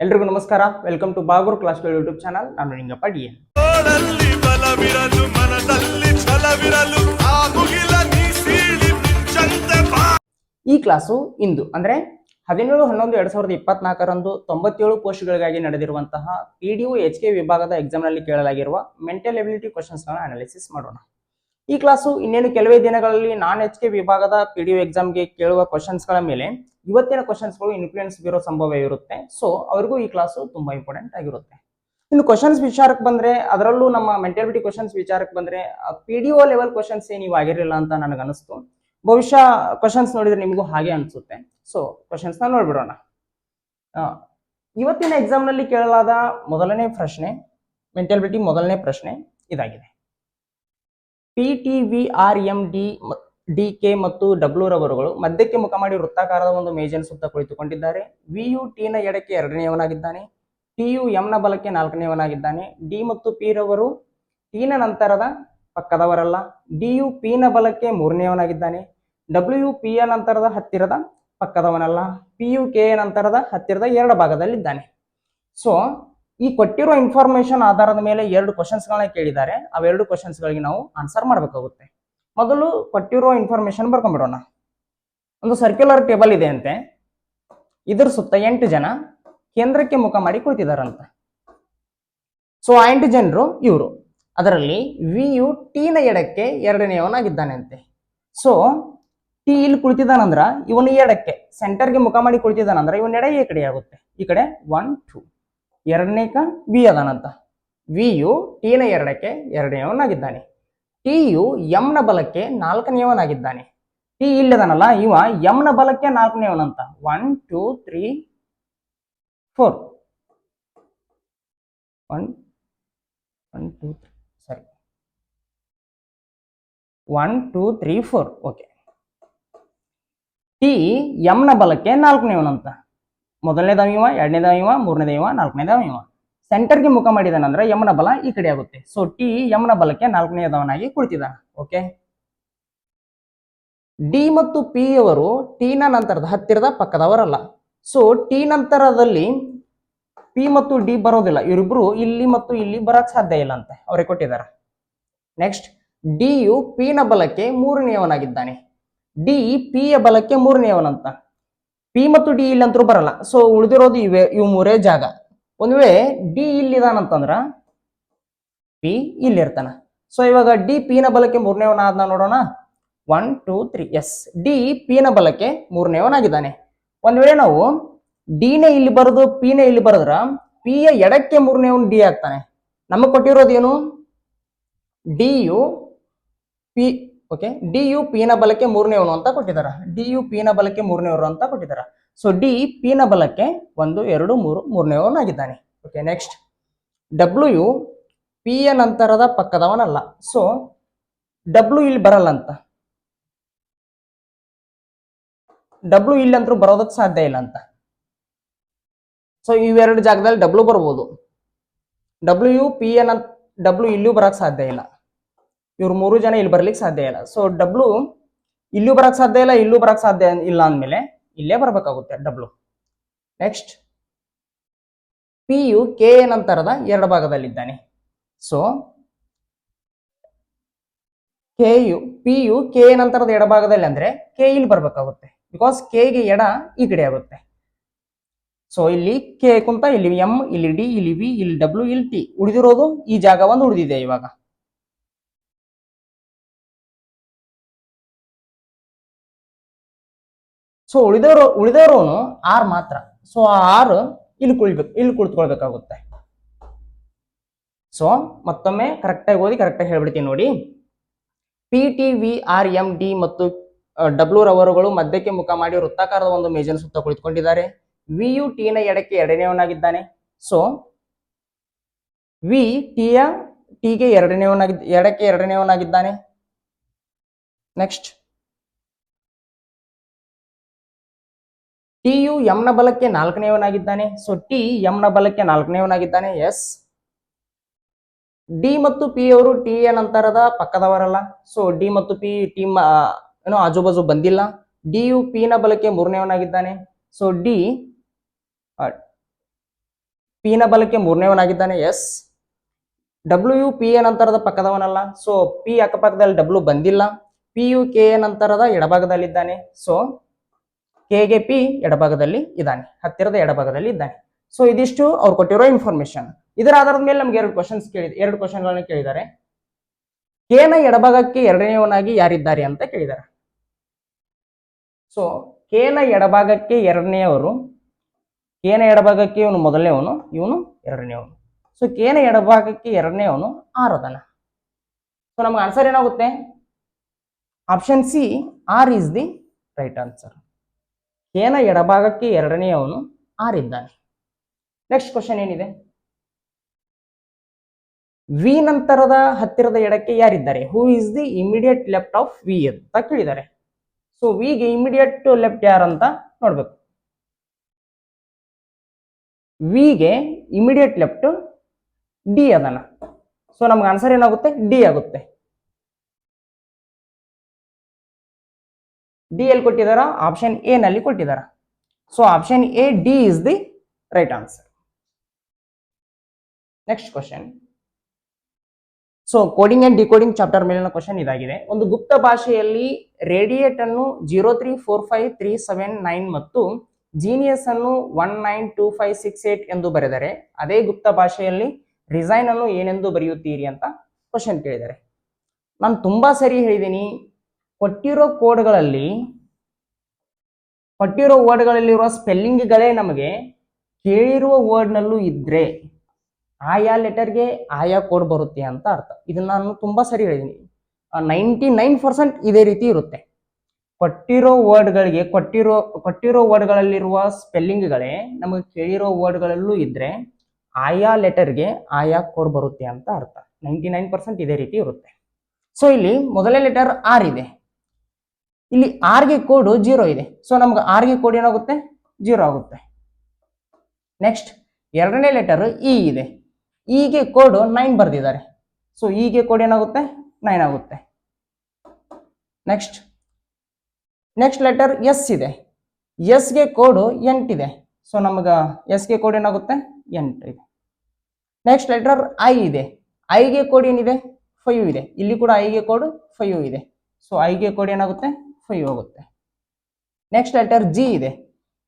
ಎಲ್ರಿಗೂ ನಮಸ್ಕಾರ. Welcome to Bagur ಕ್ಲಾಸ್ಗಳು ಯೂಟ್ಯೂಬ್ ಚಾನಲ್. ನಾನು ನಿಂಗಪ್ಪ ಡಿ ಎನ್. ಈ ಕ್ಲಾಸು ಇಂದು ಅಂದ್ರೆ 17/11/2024ರಂದು 97 ಪೋಸ್ಟ್ಗಳಿಗಾಗಿ ನಡೆದಿರುವಂತಹ PDO HK ವಿಭಾಗದ ಎಕ್ಸಾಮ್ನಲ್ಲಿ ಕೇಳಲಾಗಿರುವ ಮೆಂಟಲ್ ಎಬಿಲಿಟಿ ಕ್ವಶನ್ಸ್ಗಳನ್ನ ಅನಾಲಿಸಿಸ್ ಮಾಡೋಣ. ಈ ಕ್ಲಾಸು ಇನ್ನೇನು ಕೆಲವೇ ದಿನಗಳಲ್ಲಿ ನಾನ್ HK ವಿಭಾಗದ PDO ಎಕ್ಸಾಮ್ಗೆ ಕೇಳುವ ಕ್ವಶನ್ಸ್ಗಳ ಮೇಲೆ ಇವತ್ತಿನ ಕ್ವಶನ್ಸ್ಗಳು ಇನ್ಫ್ಲೂಯೆನ್ಸ್ ಬೀರೋ ಸಂಭವ ಇರುತ್ತೆ. ಸೊ ಅವ್ರಿಗೂ ಈ ಕ್ಲಾಸು ತುಂಬಾ ಇಂಪಾರ್ಟೆಂಟ್ ಆಗಿರುತ್ತೆ. ಇನ್ನು ಕ್ವಶನ್ಸ್ ವಿಚಾರಕ್ಕೆ ಬಂದ್ರೆ, ಅದರಲ್ಲೂ ನಮ್ಮ ಮೆಂಟಾಲಿಟಿ ಕ್ವಶನ್ಸ್ ವಿಚಾರಕ್ಕೆ ಬಂದ್ರೆ PDO ಲೆವೆಲ್ ಕ್ವಶನ್ಸ್ ನೀವು ಆಗಿರಲಿಲ್ಲ ಅಂತ ನನಗೆ ಅನಿಸ್ತು. ಬಹುಶಃ ಕ್ವಶನ್ಸ್ ನೋಡಿದ್ರೆ ನಿಮಗೂ ಹಾಗೆ ಅನ್ಸುತ್ತೆ. ಸೊ ಕ್ವಶನ್ಸ್ ನ ನೋಡ್ಬಿಡೋಣ. ಇವತ್ತಿನ ಎಕ್ಸಾಮ್ ನಲ್ಲಿ ಕೇಳಲಾದ ಮೊದಲನೇ ಪ್ರಶ್ನೆ, ಮೆಂಟಾಲಿಟಿ ಮೊದಲನೇ ಪ್ರಶ್ನೆ ಇದಾಗಿದೆ. PTVRMD DK ಮತ್ತು W ರವರುಗಳು ಮಧ್ಯಕ್ಕೆ ಮುಖ ಮಾಡಿ ವೃತ್ತಾಕಾರದ ಒಂದು ಮೇಜಿನ ಸುತ್ತ ಕುಳಿತುಕೊಂಡಿದ್ದಾರೆ. VU T ನ ಎಡಕ್ಕೆ ಎರಡನೆಯವನಾಗಿದ್ದಾನೆ. TU M ನ ಬಲಕ್ಕೆ ನಾಲ್ಕನೆಯವನಾಗಿದ್ದಾನೆ. D ಮತ್ತು P ರವರು T ನ ನಂತರದ ಪಕ್ಕದವರಲ್ಲ. DU P ನ ಬಲಕ್ಕೆ ಮೂರನೆಯವನಾಗಿದ್ದಾನೆ. W P ಯ ನಂತರದ ಹತ್ತಿರದ ಪಕ್ಕದವನಲ್ಲ. PU K ಯ ನಂತರದ ಹತ್ತಿರದ ಎರಡು ಭಾಗದಲ್ಲಿದ್ದಾನೆ. ಸೊ ಈ ಕೊಟ್ಟಿರೋ ಇನ್ಫಾರ್ಮೇಶನ್ ಆಧಾರದ ಮೇಲೆ ಎರಡು ಕ್ವಶನ್ಸ್ಗಳನ್ನ ಕೇಳಿದ್ದಾರೆ. ಅವೆರಡು ಕ್ವಶನ್ಸ್ಗಳಿಗೆ ನಾವು ಆನ್ಸರ್ ಮಾಡಬೇಕಾಗುತ್ತೆ. ಮೊದಲು ಕೊಟ್ಟಿರೋ ಇನ್ಫಾರ್ಮೇಶನ್ ಬರ್ಕೊಂಡ್ಬಿಡೋಣ. ಒಂದು ಸರ್ಕ್ಯುಲರ್ ಟೇಬಲ್ ಇದೆ ಅಂತೆ. ಇದ್ರ ಸುತ್ತ 8 ಜನ ಕೇಂದ್ರಕ್ಕೆ ಮುಖ ಮಾಡಿ ಕುಳಿತಿದಾರಂತ. ಸೊ ಆ 8 ಜನರು ಇವರು. ಅದರಲ್ಲಿ VU T ನ ಎಡಕ್ಕೆ ಎರಡನೆಯವನಾಗಿದ್ದಾನೆ ಅಂತೆ. ಸೊ T ಇಲ್ಲಿ ಕುಳಿತಿದ್ದಾನಂದ್ರ ಇವನು ಎಡಕ್ಕೆ ಸೆಂಟರ್ಗೆ ಮುಖ ಮಾಡಿ ಕುಳಿತಿದ್ದಾನಂದ್ರ ಇವನ್ ಎಡ ಈ ಕಡೆ ಆಗುತ್ತೆ. ಈ ಕಡೆ 1 2 ಎರಡನೇಕ V ಅದಾನಂತ. VU T ನ ಎರಡಕ್ಕೆ ಎರಡನೆಯವನಾಗಿದ್ದಾನೆ. TU M ನ ಬಲಕ್ಕೆ ನಾಲ್ಕನೆಯವನಾಗಿದ್ದಾನೆ. T ಇಲ್ಲದನಲ್ಲ, ಇವ M ನ ಬಲಕ್ಕೆ ನಾಲ್ಕನೆಯವನಂತ. 1 2 3 4 1 2 ಸಾರಿ 1 2 3 4 ಓಕೆ. T M ನ ಬಲಕ್ಕೆ ನಾಲ್ಕನೆಯವನಂತ. ಮೊದಲನೇದವ ಇವ, ಎರಡನೇದವ ಇವ, ಮೂರನೇದವ ಇವ, ನಾಲ್ಕನೇದವ ಇವ. ಸೆಂಟರ್ಗೆ ಮುಖ ಮಾಡಿದಾನಂದ್ರೆ M ನ ಬಲ ಈ ಕಡೆ ಆಗುತ್ತೆ. ಸೊ T M ನ ಬಲಕ್ಕೆ ನಾಲ್ಕನೆಯದವನಾಗಿ ಕುಳಿತಿದ್ದಾನೆ. ಓಕೆ. D ಮತ್ತು P ಅವರು T ನ ನಂತರದ ಹತ್ತಿರದ ಪಕ್ಕದವರಲ್ಲ. ಸೊ T ನಂತರದಲ್ಲಿ P ಮತ್ತು D ಬರೋದಿಲ್ಲ. ಇವರಿಬ್ರು ಇಲ್ಲಿ ಮತ್ತು ಇಲ್ಲಿ ಬರಕ್ ಸಾಧ್ಯ ಇಲ್ಲ ಅಂತ ಅವರೇ ಕೊಟ್ಟಿದ್ದಾರೆ. ನೆಕ್ಸ್ಟ್ DU P ನ ಬಲಕ್ಕೆ ಮೂರನೆಯವನಾಗಿದ್ದಾನೆ. D P ಯ ಬಲಕ್ಕೆ ಮೂರನೆಯವನಂತ. P ಮತ್ತು D ಇಲ್ಲಂತರೂ ಬರಲ್ಲ. ಸೊ ಉಳಿದಿರೋದು ಇವು ಮೂರೇ ಜಾಗ. ಒಂದ್ ವೇಳೆ D ಇಲ್ಲಿದಾನಂತಂದ್ರ P ಇಲ್ಲಿರ್ತಾನ. ಸೊ ಇವಾಗ D P ನ ಬಲಕ್ಕೆ ಮೂರನೇವನಾದ್ನ ನೋಡೋಣ. 1 2 3 ಎಸ್. D P ನ ಬಲಕ್ಕೆ ಮೂರನೇವನಾಗಿದ್ದಾನೆ. ಒಂದ್ ವೇಳೆ ನಾವು D ನೇ ಇಲ್ಲಿ ಬರೋದು P ನೇ ಇಲ್ಲಿ ಬರದ್ರ P ಯ ಎಡಕ್ಕೆ ಮೂರನೇವನ್ D ಆಗ್ತಾನೆ. ನಮಗ್ ಕೊಟ್ಟಿರೋದೇನು? DU P okay. DU P ನ ಬಲಕ್ಕೆ ಮೂರನೇವನು ಅಂತ ಕೊಟ್ಟಿದಾರ. DU P ನ ಬಲಕ್ಕೆ ಮೂರನೇವರು ಅಂತ ಕೊಟ್ಟಿದಾರ. ಸೊ D P ನ ಬಲಕ್ಕೆ 1 2 3 ಮೂರನೇವನಾಗಿದ್ದಾನೆ. ಓಕೆ. ನೆಕ್ಸ್ಟ್ W P ಯ ನಂತರದ ಪಕ್ಕದವನಲ್ಲ. ಸೊ W ಇಲ್ಲಿ ಬರಲ್ಲ ಅಂತ. W ಇಲ್ಲಂತರೂ ಬರೋದಕ್ಕೆ ಸಾಧ್ಯ ಇಲ್ಲ ಅಂತ. ಸೊ ಇವೆರಡು ಜಾಗದಲ್ಲಿ W ಬರ್ಬೋದು. W ಇಲ್ಲಿಯೂ ಬರಕ್ ಸಾಧ್ಯ ಇಲ್ಲ. ಇವ್ರು ಮೂರು ಜನ ಇಲ್ಲಿ ಬರ್ಲಿಕ್ಕೆ ಸಾಧ್ಯ ಇಲ್ಲ. ಸೊ W ಇಲ್ಲೂ ಬರಕ್ ಸಾಧ್ಯ ಇಲ್ಲ, ಇಲ್ಲೂ ಬರಕ್ ಸಾಧ್ಯ ಇಲ್ಲ ಅಂದ್ಮೇಲೆ ಇಲ್ಲೇ ಬರ್ಬೇಕಾಗುತ್ತೆ W. ನೆಕ್ಸ್ಟ್ PU K ನಂತರದ ಎರಡು ಭಾಗದಲ್ಲಿದ್ದಾನೆ. ಸೊ PU K ನಂತರದ ಎಡಭಾಗದಲ್ಲಿ ಅಂದ್ರೆ K ಇಲ್ಲಿ ಬರ್ಬೇಕಾಗುತ್ತೆ. ಬಿಕಾಸ್ K ಗೆ ಎಡ ಈ ಕಡೆ ಆಗುತ್ತೆ. ಸೊ ಇಲ್ಲಿ K ಕುಂತ ಇಲ್ಲಿ M, ಇಲ್ಲಿ D, ಇಲ್ಲಿ V, ಇಲ್ಲಿ W, ಇಲ್ಲಿ T. ಉಳಿದಿರೋದು ಈ ಜಾಗ ಒಂದು ಉಳಿದಿದೆ ಇವಾಗ. ಸೊ ಉಳಿದವರೋನು R ಮಾತ್ರ. ಸೊ R ಇಲ್ಲಿ ಕುಳಿತುಕೊಳ್ಬೇಕಾಗುತ್ತೆ. ಸೊ ಮತ್ತೊಮ್ಮೆ ಕರೆಕ್ಟಾಗಿ ಓದಿ ಕರೆಕ್ಟಾಗಿ ಹೇಳ್ಬಿಡ್ತೀನಿ ನೋಡಿ. PTVRMD ಮತ್ತು W ರವರುಗಳು ಮಧ್ಯಕ್ಕೆ ಮುಖ ಮಾಡಿ ವೃತ್ತಾಕಾರದ ಒಂದು ಮೇಜಿನ ಸುತ್ತ ಕುಳಿತುಕೊಂಡಿದ್ದಾರೆ. VU T ನ ಎಡಕ್ಕೆ ಎರಡನೆಯವನಾಗಿದ್ದಾನೆ. ಸೊ V T ಗೆ ಎಡಕ್ಕೆ ಎರಡನೆಯವನಾಗಿದ್ದಾನೆ. ನೆಕ್ಸ್ಟ್ TU M ನ ಬಲಕ್ಕೆ ನಾಲ್ಕನೆಯವನಾಗಿದ್ದಾನೆ. ಸೊ T M ನ ಬಲಕ್ಕೆ ನಾಲ್ಕನೆಯವನಾಗಿದ್ದಾನೆ. ಎಸ್. D ಮತ್ತು P ಅವರು T ಯ ನಂತರದ ಪಕ್ಕದವರಲ್ಲ. ಸೊ D ಮತ್ತು P ಟೀಮ್ ಏನೋ ಆಜುಬಾಜು ಬಂದಿಲ್ಲ. DU P ನ ಬಲಕ್ಕೆ ಮೂರನೆಯವನಾಗಿದ್ದಾನೆ. ಸೊ D ಪಿ ನ ಬಲಕ್ಕೆ ಮೂರನೇವನಾಗಿದ್ದಾನೆ. ಎಸ್. ಡಬ್ಲ್ಯೂ ಪಿ ಎ ನಂತರದ ಪಕ್ಕದವನಲ್ಲ. ಸೊ ಪಿ ಅಕ್ಕಪಕ್ಕದಲ್ಲಿ ಡಬ್ಲ್ಯೂ ಬಂದಿಲ್ಲ. ಪಿ ಯು ಕೆ ಎ ನಂತರದ ಎಡಭಾಗದಲ್ಲಿದ್ದಾನೆ. ಸೊ ಕೆಗೆ ಪಿ ಎಡಭಾಗದಲ್ಲಿ ಇದ್ದಾನೆ, ಹತ್ತಿರದ ಎಡಭಾಗದಲ್ಲಿ ಇದ್ದಾನೆ. ಸೊ ಇದಿಷ್ಟು ಅವ್ರು ಕೊಟ್ಟಿರೋ ಇನ್ಫಾರ್ಮೇಶನ್. ಇದರ ಆಧಾರದ ಮೇಲೆ ನಮ್ಗೆ ಎರಡು ಕ್ವಶನ್ಗಳನ್ನ ಕೇಳಿದ್ದಾರೆ. ಕೆನ ಎಡಭಾಗಕ್ಕೆ ಎರಡನೇವನಾಗಿ ಯಾರಿದ್ದಾರೆ ಅಂತ ಕೇಳಿದ್ದಾರೆ. ಸೊ ಕೆನ ಎಡಭಾಗಕ್ಕೆ ಎರಡನೆಯವರು, ಕೆನ ಎಡಭಾಗಕ್ಕೆ ಇವನು ಮೊದಲನೇವನು, ಇವನು ಎರಡನೇವನು. ಸೊ ಕೆನ ಎಡಭಾಗಕ್ಕೆ ಎರಡನೇವನು ಆರ್ ಅದನ. ಸೊ ನಮ್ಗೆ ಆನ್ಸರ್ ಏನಾಗುತ್ತೆ? Option C, R is the right answer. ಕೆನ ಎಡಭಾಗಕ್ಕೆ ಎರಡನೆಯವನು ಆರ್ ಇದ್ದಾನೆ. ನೆಕ್ಸ್ಟ್ ಕ್ವಶನ್ ಏನಿದೆ? ವಿ ನಂತರದ ಹತ್ತಿರದ ಎಡಕ್ಕೆ ಯಾರಿದ್ದಾರೆ? Who is the immediate left of V ಅಂತ ಕೇಳಿದ್ದಾರೆ. ಸೊ ವಿಗೆ ಇಮಿಡಿಯೇಟ್ ಲೆಫ್ಟ್ ಯಾರಂತ ನೋಡ್ಬೇಕು. ವಿಗೆ ಇಮಿಡಿಯೇಟ್ ಲೆಫ್ಟ್ ಡಿ ಅದನ್ನ. ಸೊ ನಮ್ಗೆ ಆನ್ಸರ್ ಏನಾಗುತ್ತೆ? ಡಿ ಆಗುತ್ತೆ. ಡಿ ಎಲ್ಲಿ ಕೊಟ್ಟಿದಾರ? ಆಪ್ಷನ್ ಎ ನಲ್ಲಿ ಕೊಟ್ಟಿದಾರ. So option A, D is the right answer. Next question. So coding and decoding chapter ಮೇಲಿನ ಕ್ವಶನ್ ಇದಾಗಿದೆ. ಒಂದು ಗುಪ್ತ ಭಾಷೆಯಲ್ಲಿ ರೇಡಿಯೇಟ್ ಅನ್ನು 0345379 ಮತ್ತು ಜೀನಿಯಸ್ ಅನ್ನು 192568 ಎಂದು ಬರೆದರೆ ಅದೇ ಗುಪ್ತ ಭಾಷೆಯಲ್ಲಿ ರಿಸೈನ್ ಅನ್ನು ಏನೆಂದು ಬರೆಯುತ್ತೀರಿ ಅಂತ ಕ್ವಶನ್ ಕೇಳಿದ್ದಾರೆ. ನಾನು ತುಂಬಾ ಸರಿ ಹೇಳಿದ್ದೀನಿ, ಕೊಟ್ಟಿರೋ ವರ್ಡ್ಗಳಲ್ಲಿರುವ ಸ್ಪೆಲ್ಲಿಂಗ್ಗಳೇ ನಮಗೆ ಕೇಳಿರುವ ವರ್ಡ್ನಲ್ಲೂ ಇದ್ರೆ ಆಯಾ ಲೆಟರ್ಗೆ ಆಯಾ ಕೋಡ್ ಬರುತ್ತೆ ಅಂತ ಅರ್ಥ. ಇದನ್ನ ನಾನು ತುಂಬಾ ಸರಿ ಹೇಳಿದ್ದೀನಿ. 99% ಇದೇ ರೀತಿ ಇರುತ್ತೆ. ಕೊಟ್ಟಿರೋ ವರ್ಡ್ಗಳಲ್ಲಿರುವ ಸ್ಪೆಲ್ಲಿಂಗ್ಗಳೇ ನಮಗೆ ಕೇಳಿರೋ ವರ್ಡ್ಗಳಲ್ಲೂ ಇದ್ರೆ ಆಯಾ ಲೆಟರ್ಗೆ ಆಯಾ ಕೋಡ್ ಬರುತ್ತೆ ಅಂತ ಅರ್ಥ. 99% ಇದೇ ರೀತಿ ಇರುತ್ತೆ. ಸೊ ಇಲ್ಲಿ ಮೊದಲನೇ ಲೆಟರ್ ಆರ್ ಇದೆ, ಇಲ್ಲಿ ಆರ್ಗೆ ಕೋಡ್ 0 ಇದೆ. ಸೊ ನಮ್ಗೆ ಆರ್ಗೆ ಕೋಡ್ ಏನಾಗುತ್ತೆ? 0 ಆಗುತ್ತೆ. ನೆಕ್ಸ್ಟ್ ಎರಡನೇ ಲೆಟರ್ ಇ ಇದೆ, ಇಗೆ ಕೋಡ್ 9 ಬರ್ದಿದ್ದಾರೆ. ಸೊ ಇಗೆ ಕೋಡ್ ಏನಾಗುತ್ತೆ? 9 ಆಗುತ್ತೆ. ನೆಕ್ಸ್ಟ್ ಲೆಟರ್ ಎಸ್ ಇದೆ, ಎಸ್ಗೆ ಕೋಡ್ 8 ಇದೆ. ಸೊ ನಮ್ಗೆ ಎಸ್ಗೆ ಕೋಡ್ ಏನಾಗುತ್ತೆ? 8 ಇದೆ. ನೆಕ್ಸ್ಟ್ ಲೆಟರ್ ಐ ಇದೆ, ಐಗೆ ಕೋಡ್ ಏನಿದೆ? 5 ಇದೆ. ಇಲ್ಲಿ ಕೂಡ ಐಗೆ ಕೋಡ್ 5 ಇದೆ. ಸೊ ಐಗೆ ಕೋಡ್ ಏನಾಗುತ್ತೆ? 5 ಆಗುತ್ತೆ. ನೆಕ್ಸ್ಟ್ ಲೆಟರ್ ಜಿ ಇದೆ,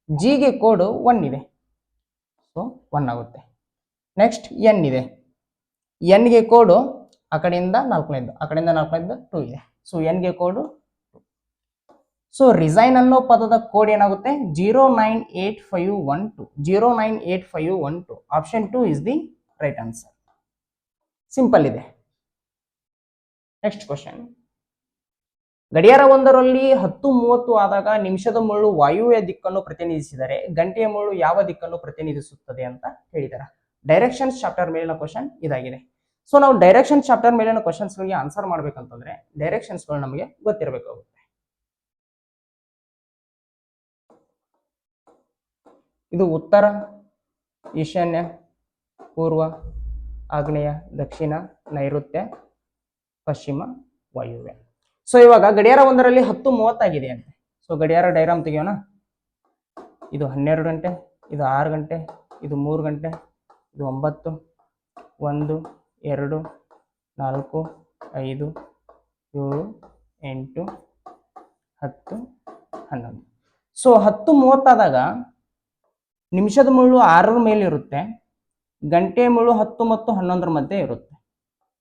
ಜಿಗೆ ಕೋಡ್ 1 ಇದೆ. ಸೊ 1 ಆಗುತ್ತೆ. ನೆಕ್ಸ್ಟ್ ಎನ್ ಇದೆ, ಎನ್ಗೆ ಕೋಡ್ ಆ ಕಡೆಯಿಂದ 2 ಇದೆ. ಸೊ ಎನ್ಗೆ ಕೋಡ್ 2. ಸೊ ರಿಸೈನ್ ಅನ್ನೋ ಪದದ ಕೋಡ್ ಏನಾಗುತ್ತೆ? 0985112. Option 2 is the right answer. Simple ಇದೆ. Next question. ಗಡಿಯಾರ ಒಂದರಲ್ಲಿ 10:30 ಆದಾಗ ನಿಮಿಷದ ಮುಳ್ಳು ವಾಯುವ್ಯ ದಿಕ್ಕನ್ನು ಪ್ರತಿನಿಧಿಸಿದರೆ ಗಂಟೆಯ ಮುಳ್ಳು ಯಾವ ದಿಕ್ಕನ್ನು ಪ್ರತಿನಿಧಿಸುತ್ತದೆ ಅಂತ ಹೇಳಿದ್ದಾರೆ. ಡೈರೆಕ್ಷನ್ಸ್ ಚಾಪ್ಟರ್ ಮೇಲಿನ ಕ್ವಶನ್ ಇದಾಗಿದೆ. ಸೊ ನಾವು ಡೈರೆಕ್ಷನ್ ಚಾಪ್ಟರ್ ಮೇಲಿನ ಕ್ವಶನ್ಸ್ಗಳಿಗೆ ಆನ್ಸರ್ ಮಾಡ್ಬೇಕಂತಂದ್ರೆ ಡೈರೆಕ್ಷನ್ಸ್ಗಳು ನಮಗೆ ಗೊತ್ತಿರಬೇಕಾಗುತ್ತೆ. ಇದು ಉತ್ತರ, ಈಶಾನ್ಯ, ಪೂರ್ವ, ಆಗ್ನೇಯ, ದಕ್ಷಿಣ, ನೈಋತ್ಯ, ಪಶ್ಚಿಮ, ವಾಯುವ್ಯ. ಸೊ ಇವಾಗ ಗಡಿಯಾರ ಒಂದರಲ್ಲಿ 10:30 ಆಗಿದೆ ಅಂತೆ. ಸೊ ಗಡಿಯಾರ ಡೈಗ್ರಾಮ್ ತೆಗೆಯೋಣ. ಇದು 12 ಗಂಟೆ, ಇದು 6 ಗಂಟೆ, ಇದು 3 ಗಂಟೆ, ಇದು 9, 1, 2, 4, 5, 7, 8, 10, 11. ಸೊ 10:30 ಆದಾಗ ನಿಮಿಷದ ಮುಳ್ಳು 6 ಮೇಲೆ ಇರುತ್ತೆ, ಗಂಟೆ ಮುಳ್ಳು 10 ಮತ್ತು 11 ಮಧ್ಯೆ ಇರುತ್ತೆ.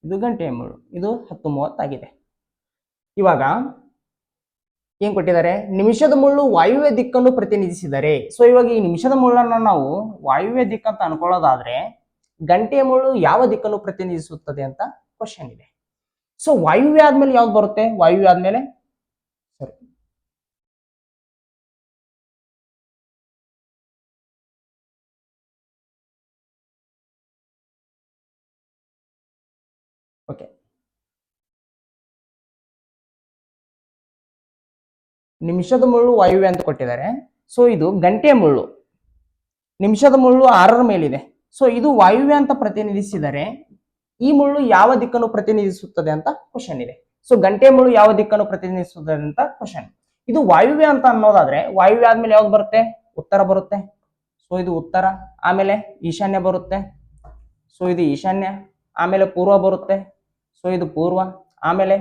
ಇದು ಗಂಟೆಯ ಮುಳ್ಳು, ಇದು 10:30 ಆಗಿದೆ. ಇವಾಗ ಏನ್ ಕೊಟ್ಟಿದ್ದಾರೆ? ನಿಮಿಷದ ಮುಳ್ಳು ವಾಯುವ್ಯ ದಿಕ್ಕನ್ನು ಪ್ರತಿನಿಧಿಸಿದರೆ. ಸೊ ಇವಾಗ ಈ ನಿಮಿಷದ ಮುಳ್ಳನ್ನು ನಾವು ವಾಯುವ್ಯ ದಿಕ್ಕ ಅಂತ ಅನ್ಕೊಳ್ಳೋದಾದ್ರೆ ಗಂಟೆಯ ಮುಳ್ಳು ಯಾವ ದಿಕ್ಕನ್ನು ಪ್ರತಿನಿಧಿಸುತ್ತದೆ ಅಂತ ಕ್ವಶನ್ ಇದೆ. ಸೊ ವಾಯುವ್ಯ ಆದ್ಮೇಲೆ ಯಾವ್ದು ಬರುತ್ತೆ? ವಾಯುವ್ಯ ಆದ್ಮೇಲೆ ಸರಿ, ಓಕೆ. ನಿಮಿಷದ ಮುಳ್ಳು ವಾಯುವ್ಯ ಅಂತ ಕೊಟ್ಟಿದ್ದಾರೆ. ಸೊ ಇದು ಗಂಟೆಯ ಮುಳ್ಳು, ನಿಮಿಷದ ಮುಳ್ಳು 6 ಮೇಲಿದೆ. ಸೊ ಇದು ವಾಯುವ್ಯ ಅಂತ ಪ್ರತಿನಿಧಿಸಿದರೆ ಈ ಮುಳ್ಳು ಯಾವ ದಿಕ್ಕನ್ನು ಪ್ರತಿನಿಧಿಸುತ್ತದೆ ಅಂತ ಕ್ವಶನ್ ಇದೆ. ಸೊ ಗಂಟೆಯ ಮುಳ್ಳು ಯಾವ ದಿಕ್ಕನ್ನು ಪ್ರತಿನಿಧಿಸುತ್ತದೆ ಅಂತ ಕ್ವಶನ್. ಇದು ವಾಯುವ್ಯ ಅಂತ ಅನ್ನೋದಾದ್ರೆ ವಾಯುವ್ಯ ಆದ್ಮೇಲೆ ಯಾವ್ದು ಬರುತ್ತೆ? ಉತ್ತರ ಬರುತ್ತೆ. ಸೊ ಇದು ಉತ್ತರ. ಆಮೇಲೆ ಈಶಾನ್ಯ ಬರುತ್ತೆ, ಸೊ ಇದು ಈಶಾನ್ಯ. ಆಮೇಲೆ ಪೂರ್ವ ಬರುತ್ತೆ, ಸೊ ಇದು ಪೂರ್ವ. ಆಮೇಲೆ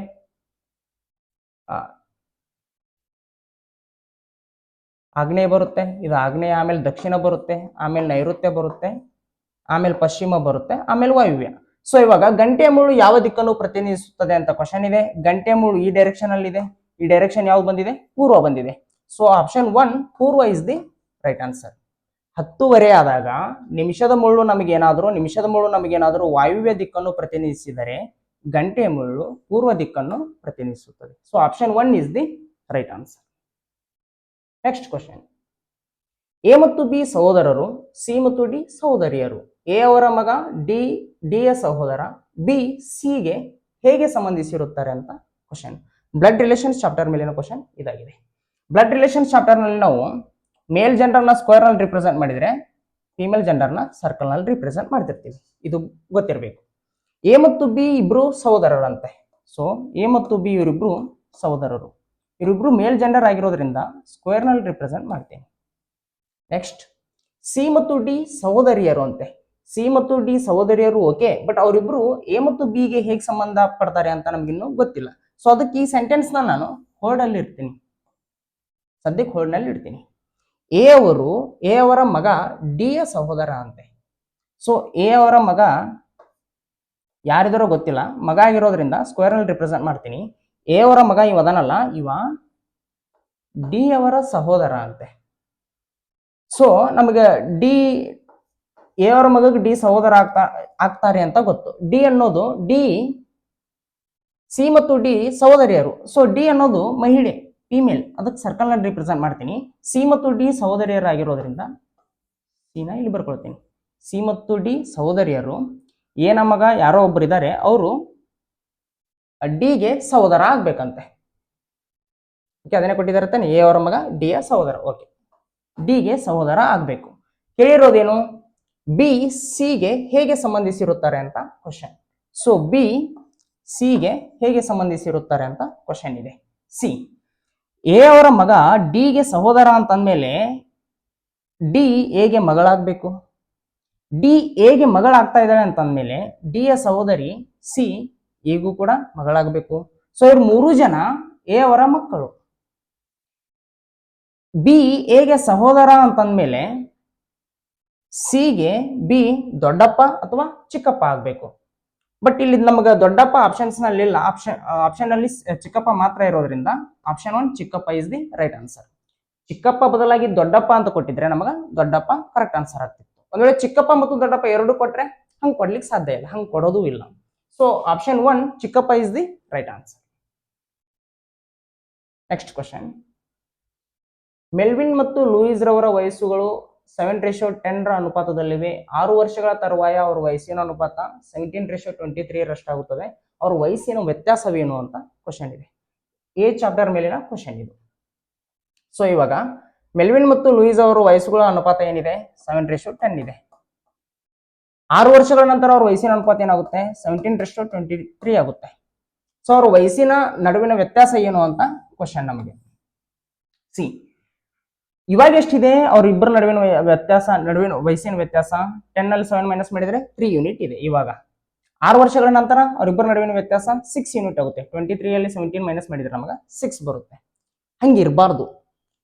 ಆಗ್ನೇಯ ಬರುತ್ತೆ, ಇದು ಆಗ್ನೇಯ. ಆಮೇಲೆ ದಕ್ಷಿಣ ಬರುತ್ತೆ, ಆಮೇಲೆ ನೈಋತ್ಯ ಬರುತ್ತೆ, ಆಮೇಲೆ ಪಶ್ಚಿಮ ಬರುತ್ತೆ, ಆಮೇಲೆ ವಾಯುವ್ಯ. ಸೊ ಇವಾಗ ಗಂಟೆಯ ಮುಳ್ಳು ಯಾವ ದಿಕ್ಕನ್ನು ಪ್ರತಿನಿಧಿಸುತ್ತದೆ ಅಂತ ಕ್ವಶನ್ ಇದೆ. ಗಂಟೆಯ ಮುಳ್ಳು ಈ ಡೈರೆಕ್ಷನ್ ಅಲ್ಲಿ ಇದೆ. ಈ ಡೈರೆಕ್ಷನ್ ಯಾವ್ದು ಬಂದಿದೆ? ಪೂರ್ವ ಬಂದಿದೆ. ಸೊ ಆಪ್ಷನ್ 1 ಪೂರ್ವ ಇಸ್ ದಿ ರೈಟ್ ಆನ್ಸರ್. 10:30 ಆದಾಗ ನಿಮಿಷದ ಮುಳ್ಳು ನಮಗೇನಾದರೂ ವಾಯುವ್ಯ ದಿಕ್ಕನ್ನು ಪ್ರತಿನಿಧಿಸಿದರೆ ಗಂಟೆಯ ಮುಳ್ಳು ಪೂರ್ವ ದಿಕ್ಕನ್ನು ಪ್ರತಿನಿಧಿಸುತ್ತದೆ. So option 1 is the right answer. Next question. A ಮತ್ತು ಬಿ ಸಹೋದರರು, ಸಿ ಮತ್ತು ಡಿ ಸಹೋದರಿಯರು. ಎ ಅವರ ಮಗ ಡಿ ಯ ಸಹೋದರ, ಬಿ ಸಿಗೆ ಹೇಗೆ ಸಂಬಂಧಿಸಿರುತ್ತಾರೆ ಅಂತ ಕ್ವಶನ್. ಬ್ಲಡ್ ರಿಲೇಷನ್ಸ್ ಚಾಪ್ಟರ್ ಮೇಲಿನ ಕ್ವಶನ್ ಇದಾಗಿದೆ. ಬ್ಲಡ್ ರಿಲೇಷನ್ಸ್ ಚಾಪ್ಟರ್ ನಲ್ಲಿ ನಾವು ಮೇಲ್ ಜೆಂಡರ್ನ ಸ್ಕ್ವೇರ್ ನಲ್ಲಿ ರಿಪ್ರೆಸೆಂಟ್ ಮಾಡಿದ್ರೆ ಫಿಮೇಲ್ ಜೆಂಡರ್ನ ಸರ್ಕಲ್ ನಲ್ಲಿ ರಿಪ್ರೆಸೆಂಟ್ ಮಾಡ್ತಿರ್ತೀವಿ. ಇದು ಗೊತ್ತಿರಬೇಕು. ಎ ಮತ್ತು ಬಿ ಇಬ್ರು ಸಹೋದರರಂತೆ. ಸೊ ಎ ಮತ್ತು ಬಿ ಇವರಿಬ್ರು ಸಹೋದರರು. ಇವರಿಬ್ರು ಮೇಲ್ ಜೆಂಡರ್ ಆಗಿರೋದ್ರಿಂದ ಸ್ಕ್ವೇರ್ ನಲ್ಲಿ ರಿಪ್ರೆಸೆಂಟ್ ಮಾಡ್ತೀನಿ. ನೆಕ್ಸ್ಟ್, ಸಿ ಮತ್ತು ಡಿ ಸಹೋದರಿಯರು ಅಂತೆ. ಸಿ ಮತ್ತು ಡಿ ಸಹೋದರಿಯರು ಓಕೆ, ಬಟ್ ಅವರಿಬ್ರು ಎ ಮತ್ತು ಬಿ ಗೆ ಹೇಗೆ ಸಂಬಂಧ ಪಡ್ತಾರೆ ಅಂತ ನಮ್ಗಿನ್ನೂ ಗೊತ್ತಿಲ್ಲ. ಸೊ ಅದಕ್ಕೆ ಈ ಸೆಂಟೆನ್ಸ್ ನಾನು ಹೋಲ್ಡ್ ಅಲ್ಲಿ ಇಡ್ತೀನಿ, ಸದ್ಯಕ್ಕೆ ಹೋಲ್ಡ್ ನಲ್ಲಿ ಇಡ್ತೀನಿ. ಎ ಅವರ ಮಗ ಡಿ ಯ ಸಹೋದರ ಅಂತೆ. ಸೊ ಎ ಅವರ ಮಗ ಯಾರಿದಾರೋ ಗೊತ್ತಿಲ್ಲ, ಮಗ ಆಗಿರೋದ್ರಿಂದ ಸ್ಕ್ವೇರ್ ನಲ್ಲಿ ರಿಪ್ರೆಸೆಂಟ್ ಮಾಡ್ತೀನಿ. ಎ ಅವರ ಮಗ ಇವದನಲ್ಲ, ಇವ ಡಿ ಅವರ ಸಹೋದರ ಅಂತೆ. ಸೊ ನಮಗೆ ಎ ಅವರ ಮಗಗೆ ಡಿ ಸಹೋದರ ಆಗ್ತಾರೆ ಅಂತ ಗೊತ್ತು. ಡಿ ಅನ್ನೋದು ಸಿ ಮತ್ತು ಡಿ ಸಹೋದರಿಯರು. ಸೊ ಡಿ ಅನ್ನೋದು ಮಹಿಳೆ, ಫಿಮೇಲ್. ಅದಕ್ಕೆ ಸರ್ಕಲ್ ನಲ್ಲಿ ರಿಪ್ರೆಸೆಂಟ್ ಮಾಡ್ತೀನಿ. ಸಿ ಮತ್ತು ಡಿ ಸಹೋದರಿಯರಾಗಿರೋದ್ರಿಂದ ಸಿನ ಇಲ್ಲಿ ಬರ್ಕೊಳ್ತೀನಿ. ಸಿ ಮತ್ತು ಡಿ ಸಹೋದರಿಯರು. ಎನ ಮಗ ಯಾರೋ ಒಬ್ರು ಇದ್ದಾರೆ, ಅವರು ಡಿಗೆ ಸಹೋದರ ಆಗ್ಬೇಕಂತೆ. ಓಕೆ, ಅದನ್ನೇ ಕೊಟ್ಟಿದ್ದಾರೆ ತಾನೆ, ಎ ಅವರ ಮಗ ಡಿ ಯ ಸಹೋದರ. ಓಕೆ, ಡಿಗೆ ಸಹೋದರ ಆಗ್ಬೇಕು. ಕೇಳಿರೋದೇನು? ಬಿ ಸಿಗೆ ಹೇಗೆ ಸಂಬಂಧಿಸಿರುತ್ತಾರೆ ಅಂತ ಕ್ವಶನ್. ಸೊ ಬಿ ಸಿಗೆ ಹೇಗೆ ಸಂಬಂಧಿಸಿರುತ್ತಾರೆ ಅಂತ ಕ್ವಶನ್ ಇದೆ. ಸಿ, ಎ ಅವರ ಮಗ ಡಿಗೆ ಸಹೋದರ ಅಂತಂದ್ಮೇಲೆ ಡಿ ಎಗೆ ಮಗಳಾಗಬೇಕು. ಡಿ ಎಗೆ ಮಗಳಾಗ್ತಾ ಇದ್ದಾಳೆ ಅಂತಂದ್ಮೇಲೆ ಡಿ ಯ ಸಹೋದರಿ ಸಿ ಎಗೂ ಕೂಡ ಮಗಳಾಗಬೇಕು. ಸೊ ಇವ್ರು 3 ಜನ ಎ ಅವರ ಮಕ್ಕಳು. ಬಿ ಎಗೆ ಸಹೋದರ ಅಂತಂದ್ಮೇಲೆ ಸಿಗೆ ಬಿ ದೊಡ್ಡಪ್ಪ ಅಥವಾ ಚಿಕ್ಕಪ್ಪ ಆಗ್ಬೇಕು. ಬಟ್ ಇಲ್ಲಿ ನಮಗೆ ದೊಡ್ಡಪ್ಪ ಆಪ್ಷನ್ಸ್ ನಲ್ಲಿ ಇಲ್ಲ, ಆಪ್ಷನ್ ನಲ್ಲಿ ಚಿಕ್ಕಪ್ಪ ಮಾತ್ರ ಇರೋದ್ರಿಂದ ಆಪ್ಷನ್ 1 ಚಿಕ್ಕಪ್ಪ ಇಸ್ ದಿ ರೈಟ್ ಆನ್ಸರ್. ಚಿಕ್ಕಪ್ಪ ಬದಲಾಗಿ ದೊಡ್ಡಪ್ಪ ಅಂತ ಕೊಟ್ಟಿದ್ರೆ ನಮಗ ದೊಡ್ಡಪ್ಪ ಕರೆಕ್ಟ್ ಆನ್ಸರ್ ಆಗ್ತಿತ್ತು. ಒಂದ್ ವೇಳೆ ಚಿಕ್ಕಪ್ಪ ಮತ್ತು ದೊಡ್ಡಪ್ಪ ಎರಡು ಕೊಟ್ರೆ ಹಂಗೆ ಕೊಡ್ಲಿಕ್ಕೆ ಸಾಧ್ಯ ಇಲ್ಲ, ಹಂಗೆ ಕೊಡೋದು ಇಲ್ಲ. ಸೊ ಆಪ್ಷನ್ 1 ಚಿಕ್ಕಪ್ಪ is the right answer. Next question. Melvin ಮತ್ತು ಲೂಯಿಸ್ ರವರ ವಯಸ್ಸುಗಳು 7:10 ಅನುಪಾತದಲ್ಲಿವೆ. 6 ವರ್ಷಗಳ ತರುವಾಯ ಅವರ ವಯಸ್ಸಿನ ಅನುಪಾತ 17:23 ರಷ್ಟಾಗುತ್ತದೆ. ಅವರ ವಯಸ್ಸಿನ ವ್ಯತ್ಯಾಸವೇನು ಅಂತ ಕ್ವಶನ್ ಇದೆ. ಎ ಚಾಪ್ಟರ್ ಮೇಲಿನ ಕ್ವಶನ್ ಇದು. ಸೊ ಇವಾಗ ಮೆಲ್ವಿನ್ ಮತ್ತು ಲೂಯಿಸ್ ಅವರ ವಯಸ್ಸುಗಳ ಅನುಪಾತ ಏನಿದೆ? 7:10 ಇದೆ. 6 ವರ್ಷಗಳ ನಂತರ ಅವ್ರ ವಯಸ್ಸಿನ ಅನುಪಾತ ಏನಾಗುತ್ತೆ? 17:23 ಆಗುತ್ತೆ. ಸೊ ಅವ್ರ ವಯಸ್ಸಿನ ನಡುವಿನ ವ್ಯತ್ಯಾಸ ಏನು ಅಂತ ಕ್ವಶನ್ ನಮಗೆ. ಸಿ, ಇವಾಗ ಎಷ್ಟಿದೆ ಅವ್ರಿಬ್ಬರ ನಡುವಿನ ವಯಸ್ಸಿನ ವ್ಯತ್ಯಾಸ? 10 ನಲ್ಲಿ 7 ಮೈನಸ್ ಮಾಡಿದ್ರೆ 3 ಯೂನಿಟ್ ಇದೆ. ಇವಾಗ 6 ವರ್ಷಗಳ ನಂತರ ಅವ್ರಿಬ್ಬರ ನಡುವಿನ ವ್ಯತ್ಯಾಸ 6 ಯೂನಿಟ್ ಆಗುತ್ತೆ. 23 ಅಲ್ಲಿ 17 ಮೈನಸ್ ಮಾಡಿದ್ರೆ ನಮಗೆ 6 ಬರುತ್ತೆ. ಹಂಗಿರಬಾರ್ದು.